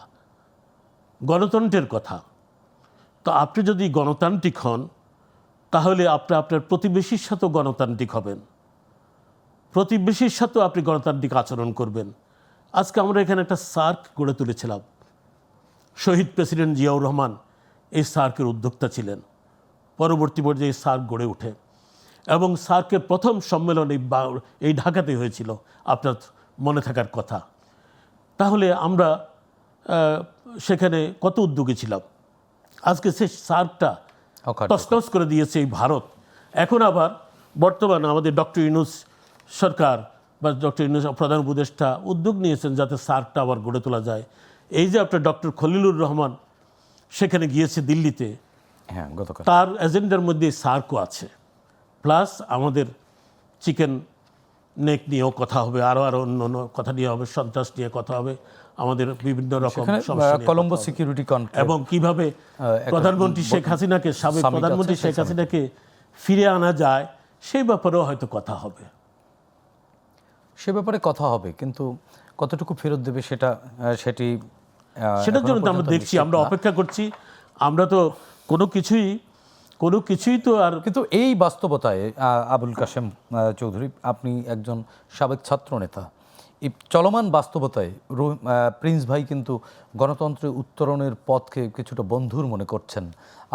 গণতন্ত্রের কথা। তো আপনি যদি গণতান্ত্রিক হন, তাহলে আপনি আপনার প্রতিবেশীর সাথেও গণতান্ত্রিক হবেন, প্রতিবেশীর সাথেও আপনি গণতান্ত্রিক আচরণ করবেন। আজকে আমরা এখানে একটা সার্ক গড়ে তুলেছিলাম, শহীদ প্রেসিডেন্ট জিয়াউর রহমান এই সার্কের উদ্যোক্তা ছিলেন। পরবর্তী পর্যায়ে এই সার্ক গড়ে ওঠে এবং সার্কের প্রথম সম্মেলন এই ঢাকাতে হয়েছিল, আপনার মনে থাকার কথা। তাহলে আমরা সেখানে কত উদ্যোগী ছিলাম। আজকে সেই সার্কটা তছনছ করে দিয়েছে এই ভারত। এখন আবার বর্তমানে আমাদের ডক্টর ইউনূস সরকার বা ডক্টর ইউনূস প্রধান উপদেষ্টা উদ্যোগ নিয়েছেন যাতে সার্কটা আবার গড়ে তোলা যায়। এই যে আপনার ডক্টর খলিলুর রহমান সেখানে গিয়েছে দিল্লিতে, হ্যাঁ, গতকাল তার এজেন্ডার মধ্যে সার্কও আছে। প্লাস আমাদের চিকেন নেক নিয়েও কথা হবে, আরও অন্য অন্য কথা নিয়ে হবে, সন্ত্রাস নিয়ে কথা হবে, আমাদের বিভিন্ন রকম সমস্যা নিয়ে কলম্বো কথা হবে। সিকিউরিটি কনক্লেভ এবং কিভাবে প্রধানমন্ত্রী শেখ হাসিনাকে, সাবেক প্রধানমন্ত্রী শেখ হাসিনাকে ফিরে আনা যায় সেই ব্যাপারেও হয়তো কথা হবে। সে ব্যাপারে কথা হবে, কিন্তু কতটুকু ফেরত দেবে সেটি সেটার এখনো জন্য তো আমরা পর্যন্ত দেখছি, নিশ্চিত আমরা না। অপেক্ষা করছি। আমরা তো কোনো কিছুই তো আর কিন্তু এই বাস্তবতায় আবুল কাশেম চৌধুরী, আপনি একজন সাবেক ছাত্র নেতা, এই চলমান বাস্তবতায় প্রিন্স ভাই কিন্তু গণতন্ত্রের উত্তরণের পথকে কিছুটা বন্ধুর মনে করছেন।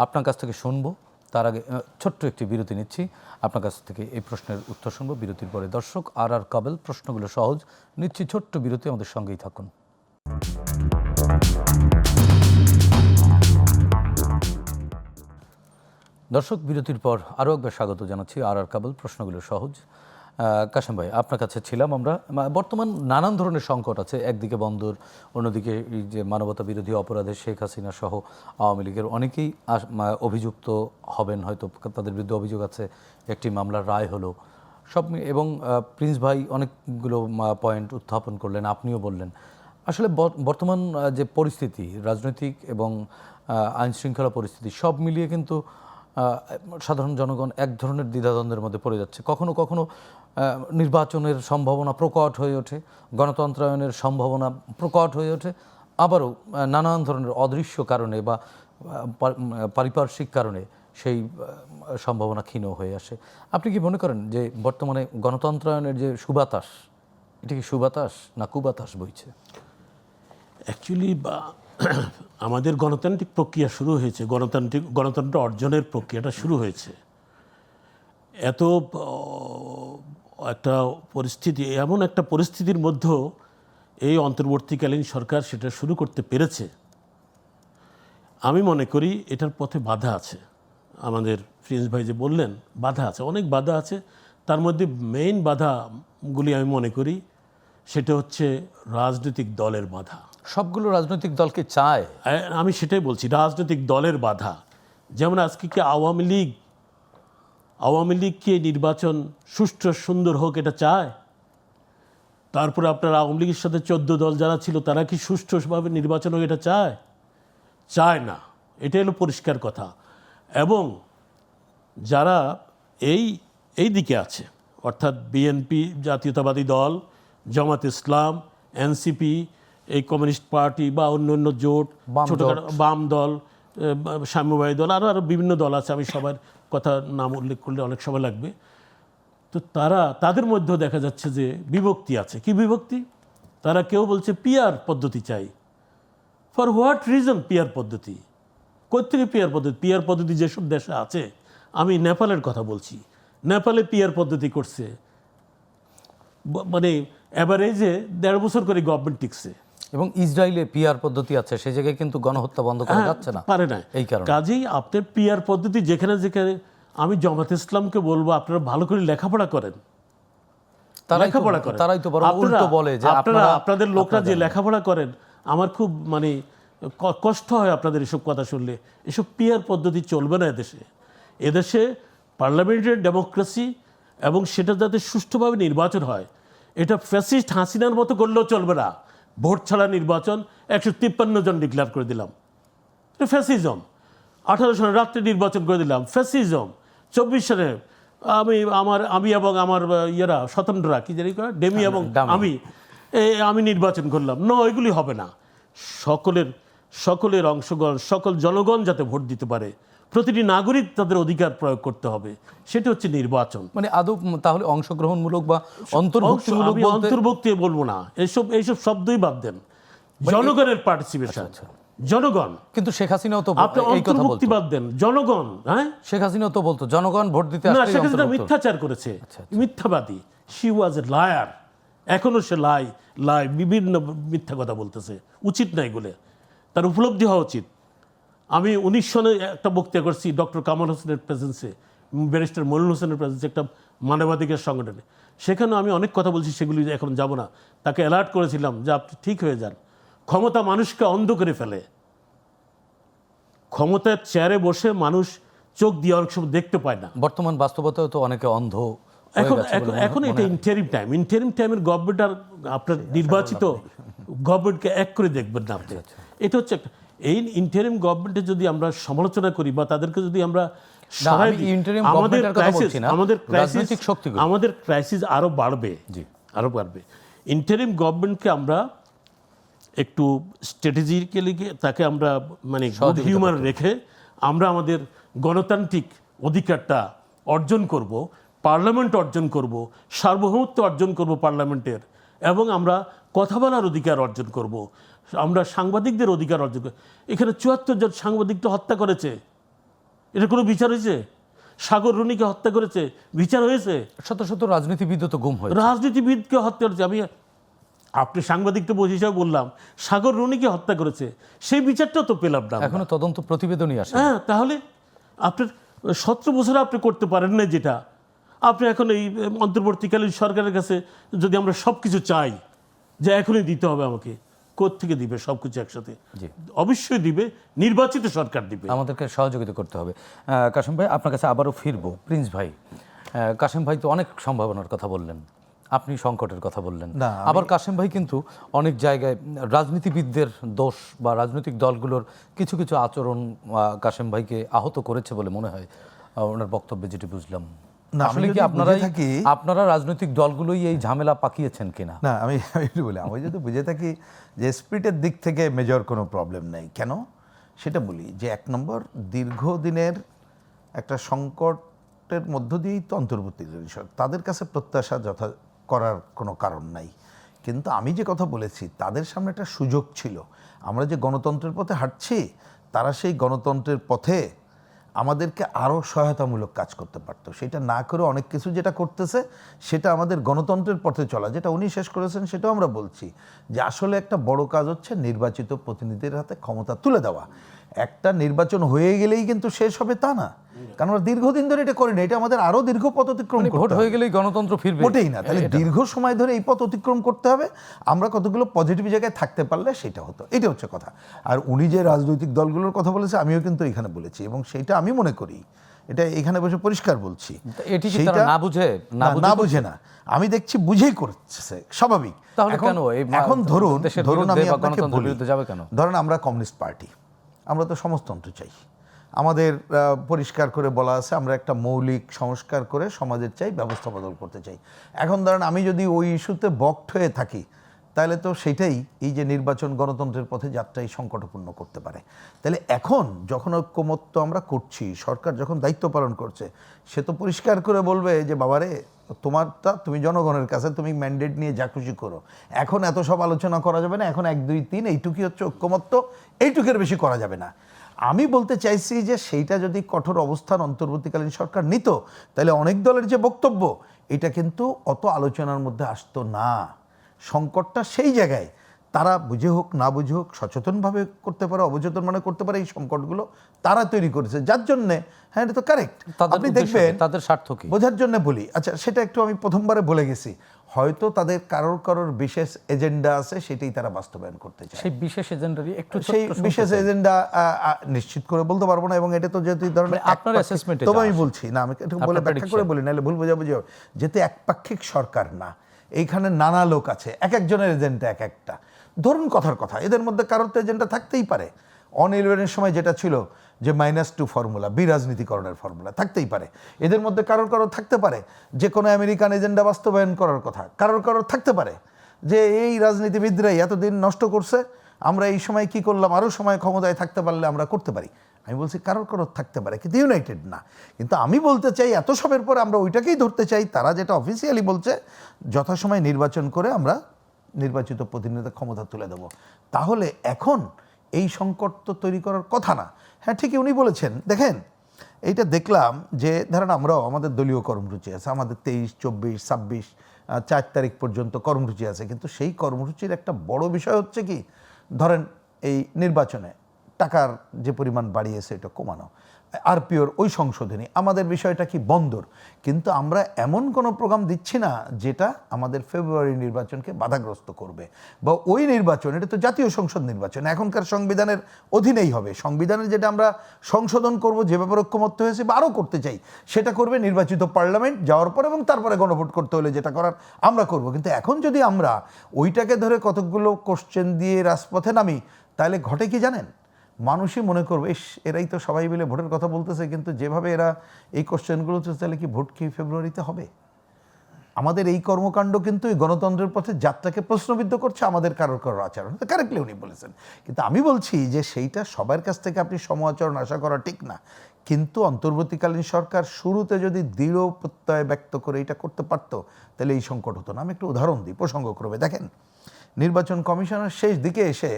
আপনার কাছ থেকে শুনবো, তার আগে ছোট্ট একটি বিরতি নিচ্ছি। আপনার কাছ থেকে এই প্রশ্নের উত্তর শুনবো বিরতির পরে। দর্শক, আর কাবেল, প্রশ্নগুলো সহজ, নিচ্ছি ছোট্ট বিরতি, আমাদের সঙ্গেই থাকুন। দর্শক, বিরতির পর আরও একবার স্বাগত জানাচ্ছি আর কাবেল, প্রশ্নগুলো সহজ। কাশেম ভাই, আপনার কাছে ছিলাম আমরা। বর্তমান নানান ধরনের সংকট আছে, একদিকে বন্দর, অন্যদিকে এই যে মানবতা বিরোধী অপরাধে শেখ হাসিনা সহ আওয়ামী লীগের অনেকেই অভিযুক্ত হবেন, হয়তো তাদের বিরুদ্ধে অভিযোগ আছে, একটি মামলার রায় হলো সব এবং প্রিন্স ভাই অনেকগুলো পয়েন্ট উত্থাপন করলেন, আপনিও বললেন। আসলে বর্তমান যে পরিস্থিতি, রাজনৈতিক এবং আইন শৃঙ্খলা পরিস্থিতি সব মিলিয়ে কিন্তু সাধারণ জনগণ এক ধরনের দ্বিধাদ্বন্দ্বের মধ্যে পড়ে যাচ্ছে। কখনো কখনো নির্বাচনের সম্ভাবনা প্রকট হয়ে ওঠে, গণতন্ত্রায়নের সম্ভাবনা প্রকট হয়ে ওঠে, আবারও নানান ধরনের অদৃশ্য কারণে বা পারিপার্শ্বিক কারণে সেই সম্ভাবনা ক্ষীণ হয়ে আসে। আপনি কি মনে করেন যে বর্তমানে গণতন্ত্রায়নের যে সুবাতাস, এটা কি সুবাতাস না কুবাতাস বইছে? অ্যাকচুয়ালি আমাদের গণতান্ত্রিক প্রক্রিয়া শুরু হয়েছে, গণতন্ত্র অর্জনের প্রক্রিয়াটা শুরু হয়েছে। এত একটা পরিস্থিতি, এমন একটা পরিস্থিতির মধ্যেও এই অন্তর্বর্তীকালীন সরকার সেটা শুরু করতে পেরেছে। আমি মনে করি এটার পথে বাধা আছে। আমাদের প্রিন্স ভাই যে বললেন, বাধা আছে, অনেক বাধা আছে। তার মধ্যে মেইন বাধাগুলি আমি মনে করি সেটা হচ্ছে রাজনৈতিক দলের বাধা। সবগুলো রাজনৈতিক দলকে চায়, আমি সেটাই বলছি, রাজনৈতিক দলের বাধা। যেমন আজকে কি আওয়ামী লীগ কি নির্বাচন সুষ্ঠু সুন্দর হোক এটা চায়? তারপরে আপনার আওয়ামী লীগের সাথে 14 দল যারা ছিল তারা কি সুষ্ঠুভাবে নির্বাচন হোক এটা চায় না। এটা হলো পরিষ্কার কথা। এবং যারা এই দিকে আছে, অর্থাৎ বিএনপি, জাতীয়তাবাদী দল, জামাত ইসলাম, এনসিপি, এই কমিউনিস্ট পার্টি বা অন্য জোট, ছোটখাটো বাম দল, সাম্যবাদী দল, আরও বিভিন্ন দল আছে, আমি সবার কথা নাম উল্লেখ করলে অনেক সময় লাগবে। তো তাদের মধ্যেও দেখা যাচ্ছে যে বিভক্তি আছে। কি বিভক্তি? তারা কেউ বলছে পিআর পদ্ধতি চাই। ফর হোয়াট রিজন পিআর পদ্ধতি? কোত্থেকে পিআর পদ্ধতি? পিআর পদ্ধতি যেসব দেশে আছে, আমি নেপালের কথা বলছি, নেপালে পিআর পদ্ধতি করছে, মানে অ্যাভারেজে 1.5 বছর করে গভর্নমেন্ট টিকছে। এবং ইসরায়েলে পিআর পদ্ধতি আছে, সেই জায়গায় কিন্তু গণহত্যা বন্ধ করা যাচ্ছে না, পারে না। এই কারণে কাজেই আপনার পিআর পদ্ধতি যেখানে আমি জামাত ইসলামকে বলবো আপনারা ভালো করে লেখাপড়া করেন, লেখাপড়া করেন। তারাই তো বড় উল্টো বলে যে আপনাদের লোকরা যে লেখাপড়া করেন, আমার খুব মানে কষ্ট হয় আপনাদের এসব কথা শুনলে। এসব পিআর পদ্ধতি চলবে না এদেশে পার্লামেন্টারি ডেমোক্রেসি, এবং সেটা যাতে সুষ্ঠুভাবে নির্বাচন হয়। এটা ফ্যাসিস্ট হাসিনার মতো করলেও চলবে না। ভোট ছাড়া নির্বাচন, 153 জন ডিক্লেয়ার করে দিলাম, এটা ফ্যাসিজম। 18 সালে রাত্রে নির্বাচন করে দিলাম, ফ্যাসিজম। 24 সালে আমি এবং আমার স্বতন্ত্ররা কি জানি ডেমি এবং আমি নির্বাচন করলাম। এগুলি হবে না। সকলের অংশগ্রহণ, সকল জনগণ যাতে ভোট দিতে পারে, প্রতিটি নাগরিক তাদের অধিকার প্রয়োগ করতে হবে, সেটা হচ্ছে নির্বাচন। মানে আদৌ তাহলে অংশগ্রহণমূলক বা অন্তর্ভুক্তিমূলক অন্তর্ভুক্তি বলবো না, এইসব শব্দই বাদ দেন। জনগণের পার্টিসিপেশন, জনগণ। কিন্তু শেখ হাসিনাও তো আপনি অন্তর্ভুক্তি বাদ দেন, জনগণ। হ্যাঁ, শেখ হাসিনাও তো বলতো জনগণ ভোট দিতে না, আসলে শেখ হাসিনা মিথ্যাচার করেছে, মিথ্যাবাদী। She was a liar. এখনো সে বিভিন্ন মিথ্যা কথা বলতেছে। উচিত না এগুলো, তার উপলব্ধি হওয়া উচিত। আমি 19 সনে একটা বক্তৃতা করছি ডক্টর কামাল হোসেনের প্রেজেন্সে, ব্যারিস্টার মনিরুল হোসেনের প্রেজেন্সে, একটা মানবাধিকার সংগঠনে। সেখানে আমি অনেক কথা বলছি, সেগুলি এখন যাব না। তাকে অ্যালার্ট করেছিলাম যে আপনি ঠিক হয়ে যান। ক্ষমতা মানুষকে অন্ধ করে ফেলে। ক্ষমতার চেয়ারে বসে মানুষ চোখ দিয়ে অনেক সময় দেখতে পায় না। বর্তমান বাস্তবতায় তো অনেকে অন্ধ হয়ে এখন গেছে বলে এখন এটা ইন্টারিম টাইমের গভর্নমেন্ট আর আপনার নির্বাচিত গভর্নমেন্টকে এক করে দেখবেন না আপনি। এটা হচ্ছে এই ইন্টারিম গভর্নমেন্টে যদি আমরা সমালোচনা করি বা তাদেরকে যদি আমরা সরাই দিই, interim আমাদের government-এর কথা বলছি না, রাজনৈতিক শক্তিগুলো। আমাদের ক্রাইসিস আরো বাড়বে, আরো বাড়বে। ইন্টারিম গভর্নমেন্টকে আমরা একটু স্ট্র্যাটেজিক্যালি তাকে আমরা মানে গুড হিউমার রেখে আমরা আমাদের গণতান্ত্রিক অধিকারটা অর্জন করব, পার্লামেন্ট অর্জন করব, সার্বভৌমত্ব অর্জন করব পার্লামেন্টের, এবং আমরা কথা বলার অধিকার অর্জন করব, আমরা সাংবাদিকদের অধিকার অর্জন করব। এখানে ৭৪ জন সাংবাদিককে হত্যা করেছে, এটা কোনো বিচার হয়েছে? সাগর রুনিকে হত্যা করেছে, বিচার হয়েছে? শত শত রাজনীতিবিদও তো গুম হয়েছে। রাজনীতিবিদকে হত্যা করেছে। আপনি সাংবাদিকটা বসে হিসাবে বললাম, সাগর রুনিকে হত্যা করেছে, সেই বিচারটা তো পেলাম না। এখনো তদন্ত প্রতিবেদনই আসে। হ্যাঁ, তাহলে আপনার 17 বছরে আপনি করতে পারেন না যেটা আপনি এখন এই অন্তর্বর্তীকালীন সরকারের কাছে যদি আমরা সব কিছু চাই যে এখনই দিতে হবে আমাকে, কোত্থেকে দিবে সব কিছু একসাথে? অবশ্যই দিবে, নির্বাচিত সরকার দিবে। আমাদেরকে সহযোগিতা করতে হবে। কাশেম ভাই, আপনার কাছে আবারও ফিরবো। প্রিন্স ভাই, কাশেম ভাই তো অনেক সম্ভাবনার কথা বললেন, আপনি সংকটের কথা বললেন। আবার কাশেম ভাই কিন্তু অনেক জায়গায় রাজনীতিবিদদের দোষ বা রাজনৈতিক দলগুলোর কিছু কিছু আচরণ কাশেম ভাইকে আহত করেছে বলে মনে হয় ওনার বক্তব্যে, যেটি বুঝলাম। আসলে কি আপনারা রাজনৈতিক দলগুলোই এই ঝামেলা পাকিয়েছেন কিনা? না, আমি একটু বলি, আমি যদি বুঝে থাকি যে স্পিরিটের দিক থেকে মেজর কোনো প্রবলেম নেই, কেন সেটা বলি। যে 1 নম্বর, দীর্ঘদিনের একটা সংকটের মধ্য দিয়েই তো অন্তর্বর্তীকালীন সরকার, তাদের কাছে প্রত্যাশা যথা করার কোনো কারণ নাই। কিন্তু আমি যে কথা বলেছি, তাদের সামনে একটা সুযোগ ছিল। আমরা যে গণতন্ত্রের পথে হাঁটছি, তারা সেই গণতন্ত্রের পথে আমাদেরকে আরও সহায়তামূলক কাজ করতে পারতো। সেটা না করে অনেক কিছু যেটা করতেছে, সেটা আমাদের গণতন্ত্রের পথে চলা, যেটা উনি শেষ করেছেন, সেটাও আমরা বলছি যে আসলে একটা বড় কাজ হচ্ছে নির্বাচিত প্রতিনিধিদের হাতে ক্ষমতা তুলে দেওয়া। একটা নির্বাচন হয়ে গেলেই কিন্তু শেষ হবে তা না, কারণ আমরা দীর্ঘদিন ধরে এটা করি না। এটা আমাদের আরও দীর্ঘ পথ অতিক্রম করতে হবে। ভোট হয়ে গেলেই গণতন্ত্র ফিরবে মোটেই না। তাহলে দীর্ঘ সময় ধরে এই পথ অতিক্রম করতে হবে। আমরা কতগুলো পজিটিভ জায়গায় থাকতে পারলে সেটা হতো, এটা হচ্ছে কথা। আর উনি যে রাজনৈতিক দলগুলোর কথা বলেছে, আমিও কিন্তু এখানে বলেছি, এবং সেইটা আমি মনে করি, এটা এখানে বসে পরিষ্কার বলছি। এটি কি তারা না বুঝে? না বুঝে না, আমি দেখছি বুঝেই করছে, স্বাভাবিক। এখন ধরুন আমি আপনাকে বলি, ধরেন আমরা কমিউনিস্ট পার্টি, আমরা তো সমাজতন্ত্র চাই। আমাদের পরিষ্কার করে বলা আছে, আমরা একটা মৌলিক সংস্কার করে সমাজের চাই, ব্যবস্থা বদল করতে চাই। এখন ধরেন আমি যদি ওই ইস্যুতে বক্ট হয়ে থাকি, তাহলে তো সেটাই এই যে নির্বাচন গণতন্ত্রের পথে যাত্রাই সংকটপূর্ণ করতে পারে। তাহলে এখন যখন ঐক্যমত্য আমরা করছি, সরকার যখন দায়িত্ব পালন করছে, সে তো পরিষ্কার করে বলবে যে বাবারে, তোমারটা তুমি জনগণের কাছে, তুমি ম্যান্ডেট নিয়ে যা খুশি করো, এখন এত সব আলোচনা করা যাবে না, এখন 1, 2, 3 এইটুকুই হচ্ছে ঐক্যমত্য, এইটুকের বেশি করা যাবে না। আমি বলতে চাইছি যে সেইটা যদি কঠোর অবস্থান অন্তর্বর্তীকালীন সরকার নিত, তাহলে অনেক দলের যে বক্তব্য, এটা কিন্তু অত আলোচনার মধ্যে আসতো না। সংকটটা সেই জায়গায় তারা বুঝে হোক না বুঝে হোক, সচেতনভাবে করতে পারে, অবচেতন মানে করতে পারে, এই সংকটগুলো তারা তৈরি করেছে, যার জন্যে, হ্যাঁ এটা তো কারেক্ট। আপনি দেখবেন তাদের স্বার্থ কি বোঝার জন্য বলি, আচ্ছা সেটা একটু আমি প্রথমবারে বলে গেছি, হয়তো তাদের কারোর বিশেষ এজেন্ডা আছে, সেটাই তারা বাস্তবায়ন করতে চায়। সেই বিশেষ এজেন্ডারই একটু, সেই বিশেষ এজেন্ডা নিশ্চিত করে বলতে পারবো না, এবং এটা তো যেহেতু ধরনের আপনার অ্যাসেসমেন্টে, তবে আমি বলছি না, আমি একটু বলে ব্যাখ্যা করে বলি, নাহলে ভুল বোঝাবুঝি হবে। যেহেতু একপাক্ষিক সরকার না, এইখানে নানা লোক আছে, এক একজনের এজেন্ডা এক একটা। ধরুন কথার কথা, এদের মধ্যে কারোর তো এজেন্ডা থাকতেই পারে। অন-11-এর সময় যেটা ছিল যে -2 ফর্মুলা, বিরাজনীতিকরণের ফর্মুলা, থাকতেই পারে। এদের মধ্যে কারোর থাকতে পারে যে কোনো আমেরিকান এজেন্ডা বাস্তবায়ন করার কথা, কারোর থাকতে পারে যে এই রাজনীতিবিদরাই এতদিন নষ্ট করছে, আমরা এই সময় কি করলাম, আরও সময় ক্ষমতায় থাকতে পারলে আমরা করতে পারি। আমি বলছি কারোর থাকতে পারে, কিন্তু ইউনাইটেড না। কিন্তু আমি বলতে চাই, এত সবের পরে আমরা ওইটাকেই ধরতে চাই, তারা যেটা অফিসিয়ালি বলছে, যথাসময় নির্বাচন করে আমরা নির্বাচিত প্রতিনিধিদের ক্ষমতা তুলে দেব। তাহলে এখন এই সংকট তো তৈরি করার কথা না। হ্যাঁ ঠিকই উনি বলেছেন। দেখেন, এইটা দেখলাম যে ধরেন আমরাও, আমাদের দলীয় কর্মসূচি আছে, আমাদের 23, 24, 26, 4 তারিখ পর্যন্ত কর্মসূচি আছে, কিন্তু সেই কর্মসূচির একটা বড় বিষয় হচ্ছে কি, ধরেন এই নির্বাচনে টাকার যে পরিমাণ বাড়িয়েছে এটা কমানো। আরপিওর ওই সংশোধনী, আমাদের বিষয়টা কি বন্দর, কিন্তু আমরা এমন কোনো প্রোগ্রাম দিচ্ছি না যেটা আমাদের ফেব্রুয়ারি নির্বাচনকে বাধাগ্রস্ত করবে, বা ওই নির্বাচন, এটা তো জাতীয় সংসদ নির্বাচন, এখনকার সংবিধানের অধীনেই হবে। সংবিধানের যেটা আমরা সংশোধন করব, যে ব্যাপারে ঐক্যমত্য হয়েছে বা আরও করতে চাই, সেটা করবে নির্বাচিত পার্লামেন্ট যাওয়ার পর, এবং তারপরে গণভোট করতে হলে যেটা করার আমরা করব। কিন্তু এখন যদি আমরা ওইটাকে ধরে কতকগুলো কোশ্চেন দিয়ে রাজপথে নামি, তাহলে ঘটে কি জানেন, মানুষই মনে করবে ইস, এরাই তো সবাই মিলে ভোটের কথা বলতেছে, কিন্তু যেভাবে এরা এই কোশ্চেনগুলো তাহলে কি ভোট কি ফেব্রুয়ারিতে হবে? আমাদের এই কর্মকাণ্ড কিন্তু এই গণতন্ত্রের পথে যাত্রাকে প্রশ্নবিদ্ধ করছে, আমাদের কারোর কারোর আচরণ। কারেক্টলি উনি বলেছেন, কিন্তু আমি বলছি যে সেইটা সবার কাছ থেকে আপনি সম আচরণ আশা করা ঠিক না। কিন্তু অন্তর্বর্তীকালীন সরকার শুরুতে যদি দৃঢ় প্রত্যয় ব্যক্ত করে এটা করতে পারতো, তাহলে এই সংকট হতো না। আমি একটু উদাহরণ দিই প্রসঙ্গক্রমে। দেখেন, নির্বাচন কমিশনের শেষ দিকে এসে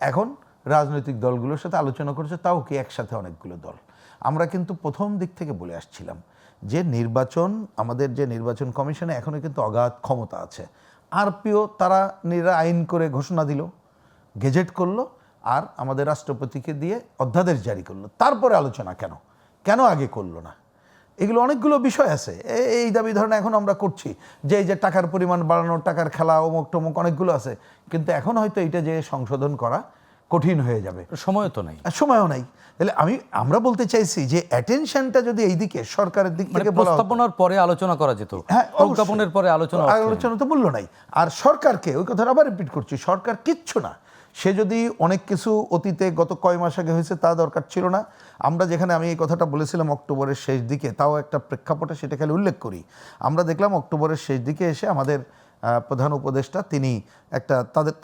এখন রাজনৈতিক দলগুলোর সাথে আলোচনা করছে, তাও কি একসাথে অনেকগুলো দল। আমরা কিন্তু প্রথম দিক থেকে বলে আসছিলাম যে নির্বাচন, আমাদের যে নির্বাচন কমিশনে এখনও কিন্তু অগাধ ক্ষমতা আছে। আরপিও তারা আইন করে ঘোষণা দিল, গেজেট করলো, আর আমাদের রাষ্ট্রপতিকে দিয়ে অধ্যাদেশ জারি করলো। তারপরে আলোচনা কেন আগে করলো না? এগুলো অনেকগুলো বিষয় আছে। এই দাবি ধরনের এখন আমরা করছি যে এই যে টাকার পরিমাণ বাড়ানো, টাকার খেলা, অমুক টমুক অনেকগুলো আছে, কিন্তু এখন হয়তো এটা যে সংশোধন করা কঠিন হয়ে যাবে, সময়ও তো নাই, সময়ও নাই। তাহলে আমরা বলতে চাইছি যে অ্যাটেনশনটা যদি এইদিকে সরকারের দিক থেকে বলা হতো, প্রস্তাবনার পরে আলোচনা করা যেত, হ্যাঁ, প্রজ্ঞাপনের পরে আলোচনা তো মূল্য নাই। আর সরকারকে, ওই কথাটা আবার রিপিট করছি, সরকার কিচ্ছু না। সে যদি অনেক কিছু অতীতে গত কয় মাস আগে হয়েছে তা দরকার ছিল না। আমরা যেখানে, আমি এই কথাটা বলেছিলাম অক্টোবরের শেষ দিকে, তাও একটা প্রেক্ষাপটে সেটা খালি উল্লেখ করি। আমরা দেখলাম অক্টোবরের শেষ দিকে এসে আমাদের প্রধান উপদেষ্টা তিনি একটা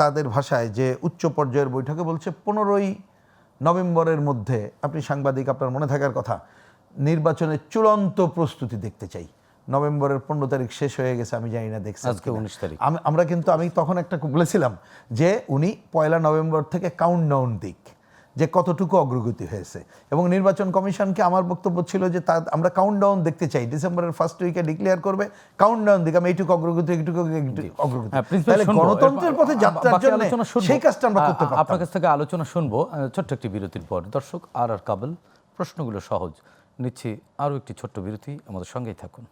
তাদের ভাষায় যে উচ্চ পর্যায়ের বৈঠকে বলছে 15ই নভেম্বরের মধ্যে, আপনি সাংবাদিক, আপনার মনে থাকার কথা, নির্বাচনের চূড়ান্ত প্রস্তুতি দেখতে চাই। নভেম্বরের 15 তারিখ শেষ হয়ে গেছে, আমি জানি না দেখছি, আজকে 19 তারিখ। আমরা কিন্তু, আমি তখন একটা বলেছিলাম যে উনি 1 নভেম্বর থেকে কাউন্টডাউন দিক, যে কতটুকু অগ্রগতি হয়েছে। এবং নির্বাচন কমিশনকে আমার বক্তব্য ছিল যে আমরা কাউন্টডাউন দেখতে চাই, ডিসেম্বরের ফার্স্ট উইকে ডিক্লেয়ার করবে, কাউন্টডাউন দিকে আমি এইটুকু অগ্রগতি, এইটুকু অগ্রগতি। তাহলে গণতন্ত্রের পথে যাত্রার জন্য সেই কাজটা আমরা করতে পারতাম। আপনার কাছ থেকে আলোচনা শুনবো ছোট্ট একটি বিরতির পর। দর্শক, আর কাবল, প্রশ্নগুলো সহজ, নিচ্ছি আরও একটি ছোট্ট বিরতি, আমাদের সঙ্গেই থাকুন।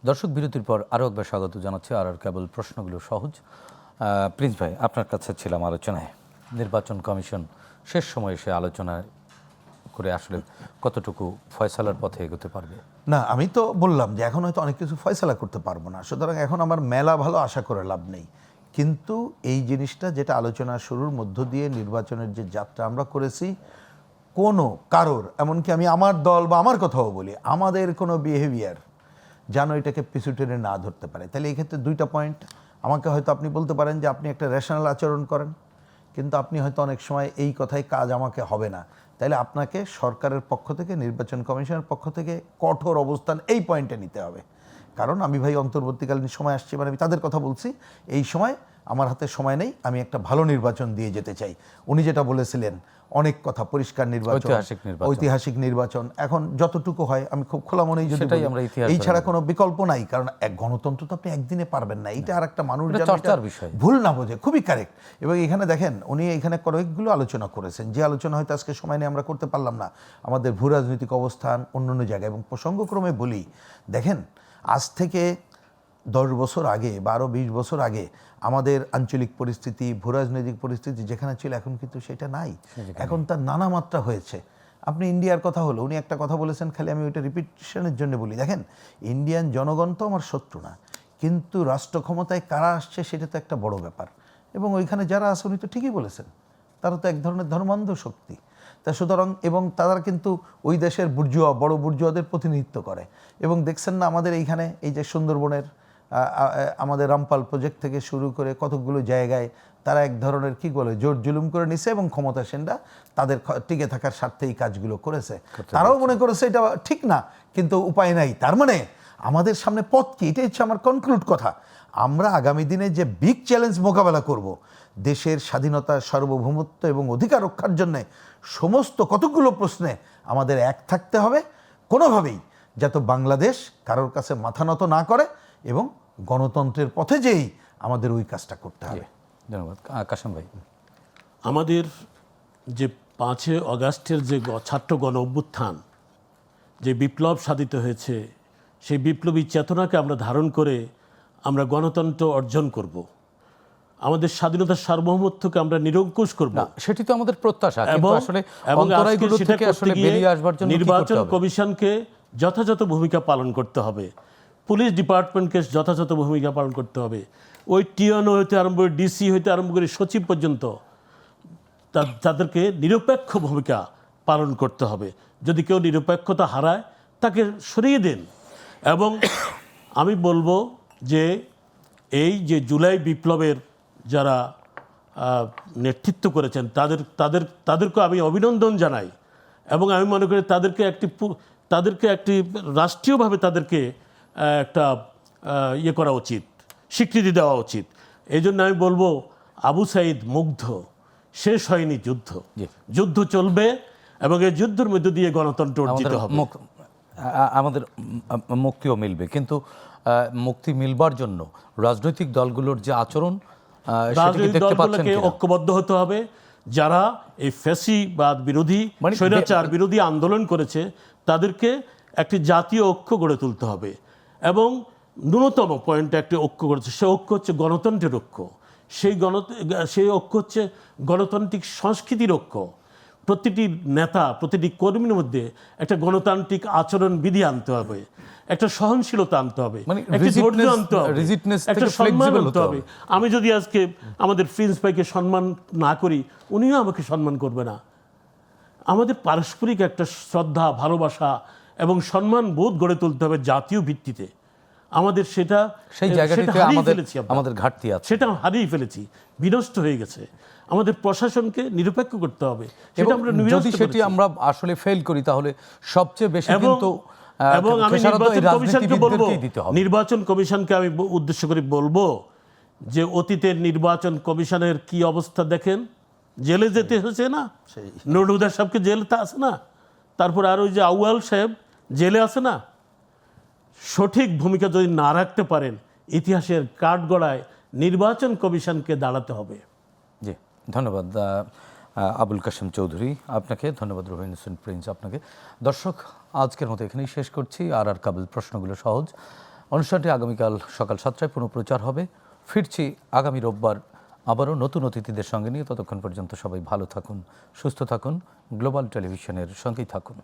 দর্শক, বিরতির পর আরও একবার স্বাগত জানাচ্ছি আর কেবল প্রশ্নগুলো সহজ। প্রিন্স ভাই, আপনার কাছে ছিলাম আলোচনায়। নির্বাচন কমিশন শেষ সময়ে এসে আলোচনা করে আসলে কতটুকু ফয়সালার পথে এগোতে পারবে? না, আমি তো বললাম যে এখন হয়তো অনেক কিছু ফয়সালা করতে পারবো না, সুতরাং এখন আমার মেলা ভালো আশা করে লাভ নেই। কিন্তু এই জিনিসটা যেটা আলোচনা শুরুর মধ্য দিয়ে নির্বাচনের যে যাত্রা আমরা করেছি, কোনো কারোর, এমনকি আমি আমার দল বা আমার কথাও বলি, আমাদের কোনো বিহেভিয়ার যেন এটাকে পিছু টেনে না ধরতে পারে। তাহলে এই ক্ষেত্রে 2টা পয়েন্ট। আমাকে হয়তো আপনি বলতে পারেন যে আপনি একটা রেশনাল আচরণ করেন, কিন্তু আপনি হয়তো অনেক সময় এই কথায় কাজ আমাকে হবে না। তাহলে আপনাকে সরকারের পক্ষ থেকে, নির্বাচন কমিশনের পক্ষ থেকে কঠোর অবস্থান এই পয়েন্টে নিতে হবে। কারণ আমি ভাই অন্তর্বর্তীকালীন সময় আসছে, মানে আমি তাদের কথা বলছি, এই সময় আমার হাতে সময় নেই, আমি একটা ভালো নির্বাচন দিয়ে যেতে চাই। উনি যেটা বলেছিলেন, অনেক কথা, পরিষ্কার নির্বাচন, ঐতিহাসিক নির্বাচন, এখন যতটুকু হয় আমি খুব খোলা মনেই যদি এই ছাড়া কোনো বিকল্প নাই। কারণ এক গণতন্ত্র তো আপনি একদিনে পারবেন না, এটা আর একটা মানুষ ভুল না বোঝে, খুবই কারেক্ট। এবং এখানে দেখেন, উনি এখানে কয়েকগুলো আলোচনা করেছেন, যে আলোচনা হয়তো আজকে সময় নিয়ে আমরা করতে পারলাম না, আমাদের ভূ রাজনৈতিক অবস্থান, অন্যান্য জায়গায়। এবং প্রসঙ্গক্রমে বলি, দেখেন, আজ থেকে 10 বছর আগে, 12-20 বছর আগে আমাদের আঞ্চলিক পরিস্থিতি, ভূরাজনৈতিক পরিস্থিতি যেখানে ছিল, এখন কিন্তু সেটা নাই। এখন তার নানা মাত্রা হয়েছে। আপনি ইন্ডিয়ার কথা হলো, উনি একটা কথা বলেছেন, খালি আমি ওইটা রিপিটেশনের জন্য বলি। দেখেন, ইন্ডিয়ান জনগণ তো আমার শত্রু না, কিন্তু রাষ্ট্র ক্ষমতায় কারা আসছে সেটা তো একটা বড় ব্যাপার। এবং ওইখানে যারা আছে, উনি তো ঠিকই বলেছেন, তারা তো এক ধরনের ধর্মান্ধ শক্তি। তা সুতরাং, এবং তারা কিন্তু ওই দেশের বুর্জুয়া, বড় বুর্জুয়াদের প্রতিনিধিত্ব করে। এবং দেখছেন না আমাদের এইখানে, এই যে সুন্দরবনের আমাদের রামপাল প্রজেক্ট থেকে শুরু করে কতগুলো জায়গায় তারা এক ধরনের কি বলে জোর জুলুম করে নিছে, এবং ক্ষমতাসীনরা তাদের টিকে থাকার স্বার্থে এই কাজগুলো করেছে। তারাও মনে করেছে এটা ঠিক না, কিন্তু উপায় নাই। তার মানে আমাদের সামনে পথ কি, এটা হচ্ছে আমার কনক্লুড কথা। আমরা আগামী দিনে যে বিগ চ্যালেঞ্জ মোকাবেলা করব, দেশের স্বাধীনতা, সার্বভৌমত্ব এবং অধিকার রক্ষার জন্যে সমস্ত কতগুলো প্রশ্নে আমাদের এক থাকতে হবে, কোনোভাবেই যাতে বাংলাদেশ কারোর কাছে মাথা নত না করে, এবং গণতন্ত্রের পথে যেই আমাদের ওই কাজটা করতে হবে। ধন্যবাদ। কাশেম ভাই। আমাদের যে 5 আগস্টের যে ছাত্র গণ অভ্যুত্থান, যে বিপ্লব সাধিত হয়েছে, সেই বিপ্লবী চেতনাকে আমরা ধারণ করে আমরা গণতন্ত্র অর্জন করব, আমাদের স্বাধীনতার সার্বভৌমত্বকে আমরা নিরঙ্কুশ করব। সেটি তো আমাদের প্রত্যাশা, কিন্তু এবং আসলে এবং অন্তরায়গুলো আজকে সেটা থেকে করতে আসলে গিয়ে বেরিয়ে আসবার জন্য কি করতে নির্বাচন হবে? কমিশনকে যথাযথ ভূমিকা পালন করতে হবে, পুলিশ ডিপার্টমেন্টকে যথাযথ ভূমিকা পালন করতে হবে, ওই টিএনও হইতে আরম্ভ করে ডিসি হইতে আরম্ভ করে সচিব পর্যন্ত তাদেরকে নিরপেক্ষ ভূমিকা পালন করতে হবে। যদি কেউ নিরপেক্ষতা হারায় তাকে সরিয়ে দেন। এবং আমি বলবো যে এই যে জুলাই বিপ্লবের যারা নেতৃত্ব করেছেন তাদেরকে আমি অভিনন্দন জানাই, এবং আমি মনে করি তাদেরকে একটি রাষ্ট্রীয়ভাবে তাদেরকে একটা ইয়ে করা উচিত, স্বীকৃতি দেওয়া উচিত। এই জন্য আমি বলবো আবু সাঈদ মুগ্ধ, শেষ হয়নি যুদ্ধ, যুদ্ধ চলবে এবং এই যুদ্ধের মধ্য দিয়ে গণতন্ত্র অর্জিত হবে। আমাদের মুক্তিও মিলবে, কিন্তু মুক্তি মিলবার জন্য রাজনৈতিক দলগুলোর যে আচরণ রাজনৈতিক দলগুলোকে ঐক্যবদ্ধ হতে হবে। যারা এই ফ্যাসিবাদ বিরোধী, স্বৈরাচার বিরোধী আন্দোলন করেছে তাদেরকে একটি জাতীয় ঐক্য গড়ে তুলতে হবে, এবং ন্যূনতম পয়েন্টে একটি ঐক্য করেছে, সে ঐক্য হচ্ছে গণতন্ত্রের ঐক্য। সেই ঐক্য হচ্ছে গণতান্ত্রিক সংস্কৃতির ঐক্য। প্রতিটি নেতা, প্রতিটি কর্মীর মধ্যে একটা গণতান্ত্রিক আচরণ বিধি aনতে হবে, একটা সহনশীলতা আনতে হবে, একটা ধৈর্য আনতে হবে, একটা সম্মান আনতে হবে। আমি যদি আজকে আমাদের প্রিন্স ভাইকে সম্মান না করি, উনিও আমাকে সম্মান করবে না। আমাদের পারস্পরিক একটা শ্রদ্ধা, ভালোবাসা এবং সম্মান বোধ গড়ে তুলতে হবে জাতীয় ভিত্তিতে। আমাদের সেই জায়গাটিতে আমাদের ঘাটতি আছে, সেটা হারিয়ে ফেলেছি, বিনষ্ট হয়ে গেছে। আমাদের প্রশাসনকে নিরপেক্ষ করতে হবে, যদি সেটি আমরা আসলে ফেল করি তাহলে সবচেয়ে বেশি কিন্তু এবং আমি নির্বাচন কমিশনকে আমি উদ্দেশ্য করে বলবো যে অতীতের নির্বাচন কমিশনের কি অবস্থা দেখেন, জেলে যেতে হয়েছে না, নুরুল হুদা সাহেবকে জেলতে আছে না, তারপর আর ওই যে আউয়াল সাহেব জেলে আছে না। সঠিক ভূমিকা যদি না রাখতে পারেন, ইতিহাসের কাঠগড়ায় নির্বাচন কমিশনকে দাঁড়াতে হবে। জি, ধন্যবাদ আবুল কাশেম চৌধুরী আপনাকে, ধন্যবাদ রহিন হোসেন প্রিন্স আপনাকে। দর্শক, আজকের মতো এখানেই শেষ করছি। আর কাবুল প্রশ্নগুলো সহজ অনুষ্ঠানটি আগামীকাল সকাল 7টায় পুনঃপ্রচার হবে। ফিরছি আগামী রোববার আবারও নতুন অতিথিদের সঙ্গে নিয়ে। ততক্ষণ পর্যন্ত সবাই ভালো থাকুন, সুস্থ থাকুন, গ্লোবাল টেলিভিশনের সঙ্গেই থাকুন।